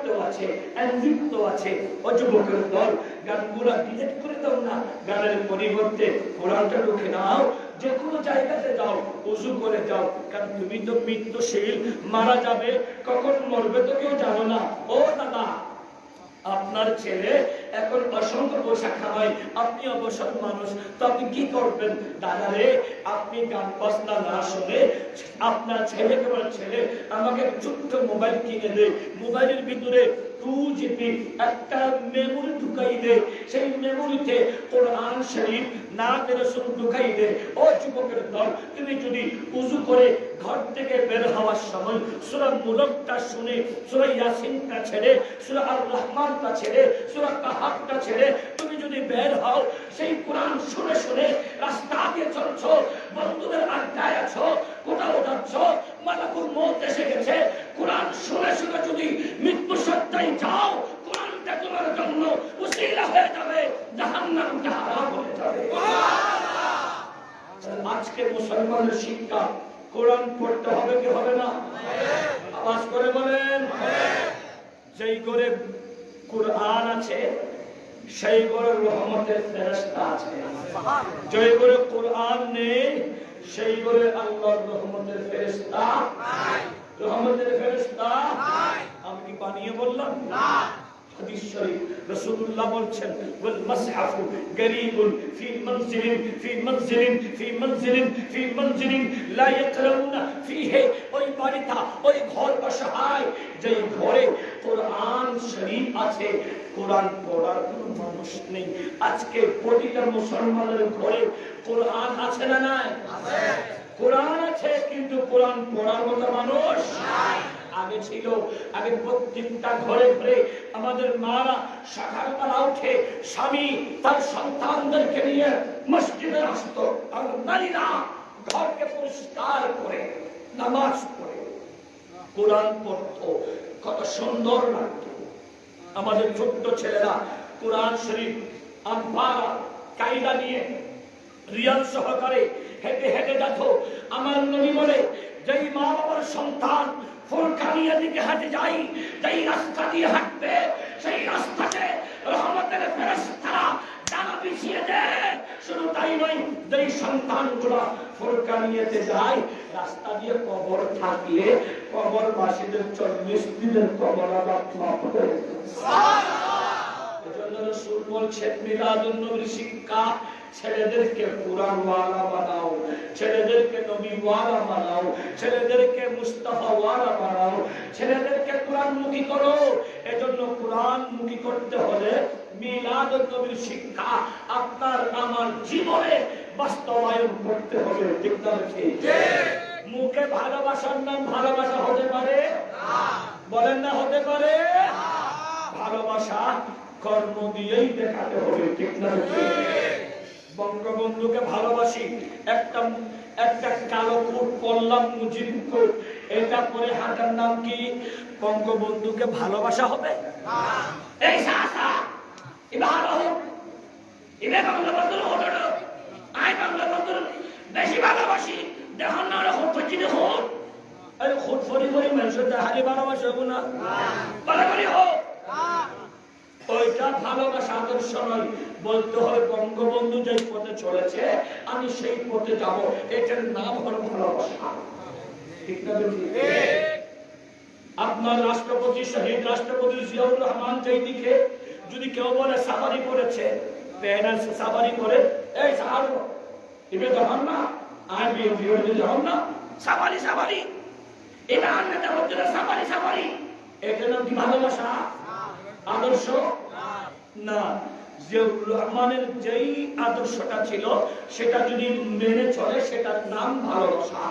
তো আছে, অ্যান্ড্রয়েড তো আছে, ও যুবকের দল গানগুলা ডিলিট করে দাও না, গানের পরিবর্তে কোরআনটা ঢুকে নাও। যে কোনো জায়গাতে যাও, ওযু করে যাও, কারণ তুমি তো মৃত্যুশীল, মারা যাবে, কখন মরবে তো কেউ জানো না। ও দাদা, আপনার ছেলে এখন অসংখ্য পয়সা খাওয়ায়, আপনি অবসর মানুষ, তো আপনি কি করবেন? দাদা রে, আপনি গান বাজনা না শুনে আপনার ছেলেকে বলেন, ছেলে আমাকে ছোট্ট মোবাইল কিনে দে, মোবাইলের ভিতরে 2GB একটা মেমোরি ঢুকাই দে, সেই মেমোরিতে কোরআন শরীফ নাত রাসূল ঢুকাই দে। ও যুবকের দল, তুমি যদি ওযু করে ঘর থেকে বের হওয়ার সময় সূরা মুলকটা শুনে, সূরা ইয়াসিনটা ছেড়ে, সূরা আর রহমানটা ছেড়ে, সূরা কাহাফটা ছেড়ে তুমি যদি বের হও, সেই কোরআন শুনে শুনে রাস্তা দিয়ে চলছো, বন্ধুদের আড্ডায় আছো, কোথাও যাচ্ছ, মালাকুল মউত এসে গেছে, কোরআন শুনে শুনে যদি মৃত্যু সত্যায় যাও, কোরআনটা তোমার জন্য উসিলা হয়ে যাবে, জাহান্নামটা হারাম হয়ে যাবে। আজকে মুসলমানের শিক্ষা, কোরআন পড়তে হবে কি হবে না? আওয়াজ করে বলেন। যেই ঘরে কোরআন আছে সেই ঘরে রহমতের ফেরেশতা আছে, যেই ঘরে কোরআন নেই সেই ঘরে আল্লাহর রহমতের ফেরেশতা নাই। রহমতের ফেরেশতা নাই। আমি কি বানিয়ে বললাম? না। হাদিস শরীফ রাসূলুল্লাহ বলছেন, ওয়াল মাসহাফু গরীবুন ফি মানজিলিন ফি মানজিলিন ফি মানজিলিন ফি মানজিলিন লা ইয়াকরাউনা ফিহি। ওই বাড়িটা, ওই ঘর অসহায় যেই ঘরে কোরআন শরীফ আছে, কোরআন পড়ার কোনো মানুষ নেই। আজকে প্রতিটা মুসলমানের ঘরে কোরআন আছে না নাই? আছে। কোরআন আছে, কিন্তু কোরআন পড়ার মতো মানুষ নাই। আগে ছিল, আগে প্রত্যেকটা ঘরে ঘরে আমাদের মারা সকালবেলা উঠে স্বামী তার সন্তানদেরকে নিয়ে মসজিদে আসতো, আর নারীরা ঘরকে পরিষ্কার করে নামাজ পড়ে কোরআন পড়তো, কত সুন্দর লাগতো। আমাদের ছোট্ট ছেলেরা কোরআন শরীফ আনপারা কায়দা নিয়ে রিয়াল সহকারে হেঁটে হেঁটে যেত। আমার নবী বলে, যেই মা বাবার সন্তান ফুলকানিয়া দিকে হাঁটে যাই, যেই রাস্তা দিয়ে হাঁটবে সেই রাস্তাতে রহমতের ফেরেশতারা ডানা বিছিয়ে দেয়। শুধু তাই নয়, যেই সন্তানগুলো ফুলকানিয়াতে যায়, রাস্তা দিয়ে কবর থাকলে কবরবাসীদের 40 দিনের কবর আবাদ মাফ হয়ে যায়। সুবহানাল্লাহ। এজন্য রাসূল বলছেন, মিলাদুন নবীর শিক্ষা, ছেলেদেরকে কোরআনওয়ালা বানাও, ছেলেদেরকে নবীওয়ালা বানাও, ছেলেদেরকে মুস্তাফাওয়ালা বানাও, ছেলেদেরকে কোরআনমুখী করো। এজন্য কোরআনমুখী করতে হলে মিলাদুন নবীর শিক্ষা আপনার আমার জীবনে বাস্তবায়ন করতে হবে, ঠিক না? ঠিক। মুখে ভালোবাসার নাম ভালোবাসা হতে পারে না? বলেন না হতে পারে? ভালো ভালোবাসা কর্ম দিয়েই দেখাতে হবে, ঠিক না? বঙ্গবন্ধুকে ভালোবাসি, একটা একটা কালো কোট পরলাম মুজিব কোট, এটা পরে হাঁটার নাম কি? বঙ্গবন্ধুকে ভালোবাসা হবে? এই সাসা ভালো হোক, এবার বঙ্গবন্ধুর হলো আই বঙ্গবন্ধুর বেশি ভালোবাসি, দেখুন না ওরা হোক চিনে হোক, আরে হোক ফরি ফরি মানুষের হারি ভালোবাসা হবো না, বরাবরই হোক। ওইটা ভালোবাসা আদর্শ নয়, বলতে হয় বঙ্গবন্ধু যে পথে চলেছে আমি সেই পথে যাব, এটার নাম হলো ভালোবাসা, ঠিক না? আপনার রাষ্ট্রপতি শহীদ রাষ্ট্রপতি জিয়াউর রহমান জয়দিকে যদি কেউ বলে সাফারি করেছে, সাফারি করে, এই সাহার এবার যখন না আর বিএনপি যখন না সাফারি সাফারি, এটা নেতা হচ্ছে সাফারি সাফারি, এটা নাম কি ভালোবাসা আদর্শ না? জিয়াউর রহমানের যেই আদর্শটা ছিল সেটা যদি মেনে চলে সেটার নাম ভালোবাসা।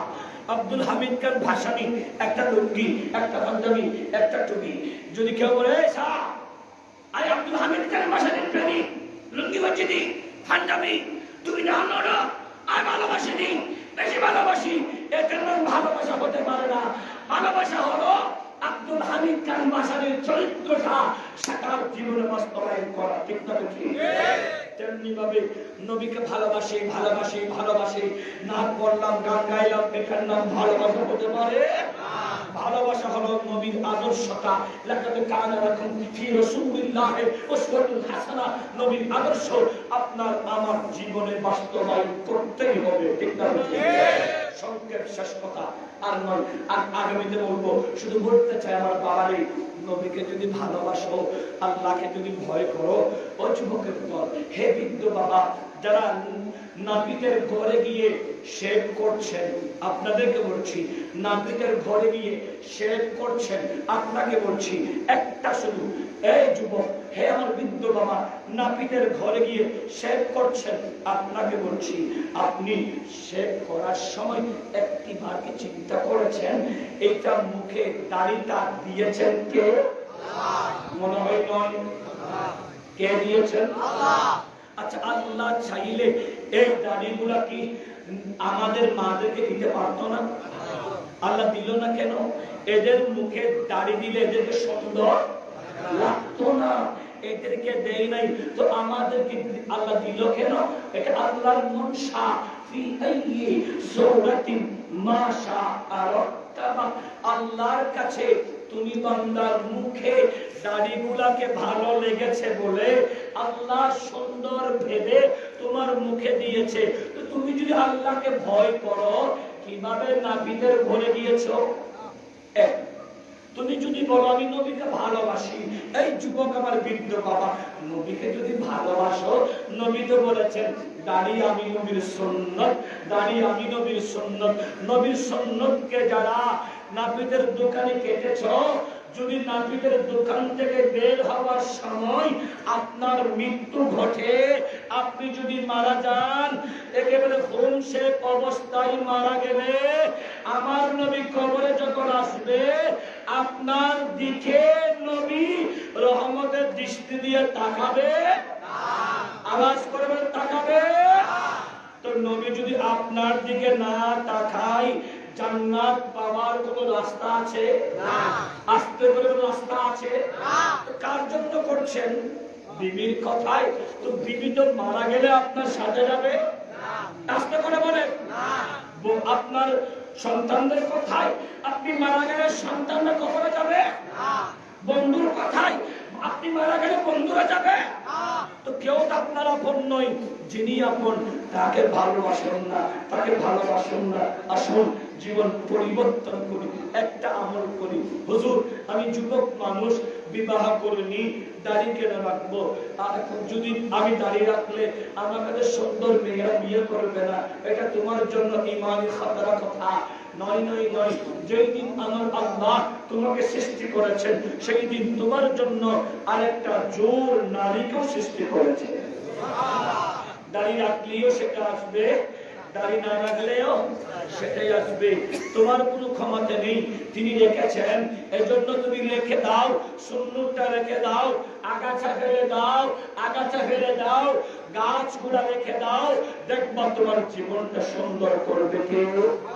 আব্দুল হামিদ খান ভাসানী একটা লুঙ্গি, একটা পাঞ্জাবি, একটা টুপি, যদি কেউ বলে আই আব্দুল হামিদ খান ভাসানীর প্রেমিক, লুঙ্গি হচ্ছে দি পাঞ্জাবি তুমি না নড়ো, আমি ভালোবাসি নি, বেশি ভালোবাসি, এটার নাম ভালোবাসা হতে পারে না। ভালোবাসা হলো আব্দুল হামিদ খান ভাসানীর চরিত্রটা সাকার জীবনে বাস্তবায়ন করা, ঠিক না? তেমনি ভাবে নবীকে ভালোবাসি ভালোবাসি ভালোবাসি, নাচ পড়লাম গান গাইলাম, এটার নাম ভালোবাসা হতে পারে? ভালোবাসা হলো নবীর আদর্শটা, লাকাদ কানা লাকুম ফি রাসূলিল্লাহি উসওয়াতুন হাসানাহ, নবীর আদর্শ আপনার আমার জীবনে বাস্তবায়ন করতেই হবে, ঠিক না? সংক্ষেপ শেষ কথা আর নয়, আর আগামীতে বলবো, শুধু বলতে চাই আমার বাবারে, নবীকে যদি ভালোবাসো, আল্লাহকে যদি ভয় করো, ও যুবকের দল, হে বৃদ্ধ বাবা যারা নাপিতের ঘরে গিয়ে শেভ করছেন, আপনাদেরকে বলছি, নাপিতের ঘরে গিয়ে শেভ করছেন, আপনাকে বলছি একটা শুধু, এই যুবক, হে আমার বৃদ্ধ বাবা, নাপিতের ঘরে গিয়ে শেভ করছেন, আপনাকে বলছি, আপনি শেভ করার সময় একটি বার কি চিন্তা করেছেন এইটা মুখে দাড়িটা দিয়েছেন কে? মনে হয় নয়, কে দিয়েছেন? আচ্ছা, আল্লাহ চাইলে এই দাড়িগুলা কি আমাদের মাদেরকে দিতে পারতো না? আল্লাহ দিল না কেন? এদের মুখে দাড়ি দিলে এদেরকে সুন্দর লাগতো না, এদেরকে দেয় নাই, তো আমাদেরকে আল্লাহ দিল কেন? এটা আল্লাহর মনসা, ফি আইয়ি সূরাতিন মা শাআ রাক্কাবা। আল্লাহর কাছে তুমি বান্দার মুখে দাড়িগুলাকে ভালো লেগেছে বলে আল্লাহ সুন্দর ভেবে তোমার মুখে দিয়েছে, তো তুমি যদি আল্লাহকে ভয় করো, কিভাবে নাপিতের ঘরে গিয়েছো? তুমি যদি বলো আমি নবীকে ভালোবাসি, এই যুবক আমার বৃদ্ধ বাবা, নবীকে যদি ভালোবাসো, নবী তো বলেছেন দাড়ি আমি নবীর সুন্নত, দাড়ি আমি নবীর সুন্নত, নবীর সুন্নতকে যারা নাপিতের দোকানে কেটেছো, যদি নাপিতের দোকান থেকে বের হওয়ার সময় আপনার মৃত্যু ঘটে, আপনি যদি মারা যান, একেবারে হোমশেক অবস্থায় মারা গেলে, আমার নবী কবরে যখন আসবে, আপনার দিকে নবী রহমতের দৃষ্টি দিয়ে তাকাবে? আওয়াজ করে তাকাবে? তো নবী যদি আপনার দিকে না তাকায়, জান্নাত পাওয়ার কোনো রাস্তা আছে না? আসতে করে কোনো রাস্তা আছে না? কার জন্য করছেন? বিবির কথায়। তো বিবি তো মারা গেলে আপনার সাথে যাবে না, আসতে করে বলেন না। আপনার সন্তানদের কথায় আপনি মারা গেলে সন্তানরা কবরে যাবে না। বন্ধুর কথায় আপনি মারা গেলে বন্ধুরা যাবে না। তো কেউ তো আপনার আপন নয়, যিনি আপন তাকে ভালোবাসেন না, তাকে ভালোবাসেন না। আসুন জীবন পরিবর্তন করি, একটা আমল করি। হুজুর আমি যুবক মানুষ, বিবাহ করিনি, দাড়ি কেন রাখবো? আর যদি আমি দাড়ি রাখলে আমার কাছে সুন্দর মেয়েরা বিয়ে করবে না, এটা তোমার জন্য ইমানি খাতরা কথা নয়, নয়, নয়। যেই দিন আমার আল্লাহ তোমাকে সৃষ্টি করেছেন, সেই দিন তোমার জন্য আরেকটা জোর নারীকেও সৃষ্টি করেছে। দাড়ি রাখলেও সেটা আসবে, দাড়ি না রাখলেও সেটাই আসবে। তোমার কোনো ক্ষমতা নেই, তিনি রেখেছেন, এজন্য তুমি রেখে দাও, সুন্নতটা রেখে দাও, আগাছা ফেলে দাও, আগাছা ফেলে দাও, গাছগুলা রেখে দাও, দেখবা তোমার জীবনটা সুন্দর করবে কে?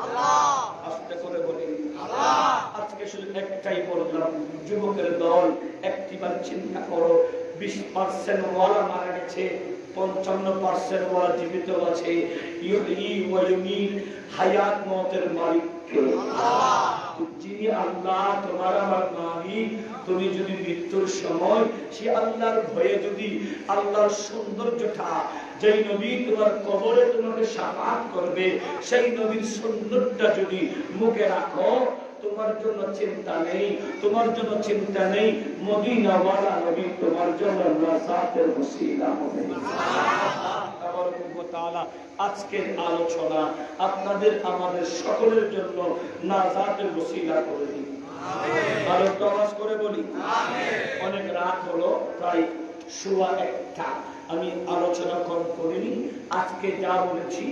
আল্লাহ। আস্তে করে বলি আল্লাহ। আজকে শুধু একটাই বললাম, যুবকের দল একটিবার চিন্তা করো, 20% ওয়ালা মারা গেছে, 55% ওয়ালা জীবিত আছে। হায়াত মতের মালিক কে? আল্লাহ। যিনি আল্লাহ, তোমার আমার মালিক। তুমি যদি মৃত্যুর সময় সে আল্লাহর ভয়ে যদি আল্লাহর সৌন্দর্যটা, যেই নবী তোমার কবরে তোমাকে শাফাআত করবে, সেই নবীর সৌন্দর্যটা যদি মুখে রাখো, তোমার জন্য চিন্তা নেই, তোমার জন্য চিন্তা নেই, মদিনাওয়ালা নবী তোমার জন্য নাজাতের ওসিলা হবে। আজকের আলোচনা আপনাদের আমাদের সকলের জন্য নাজাতের ওসিলা করে দিন। আরো আওয়াজ করে বলি অনেক রাত হলো, প্রায় 1:15। আমি আলোচনা কম করিনি, আজকে যা বলেছি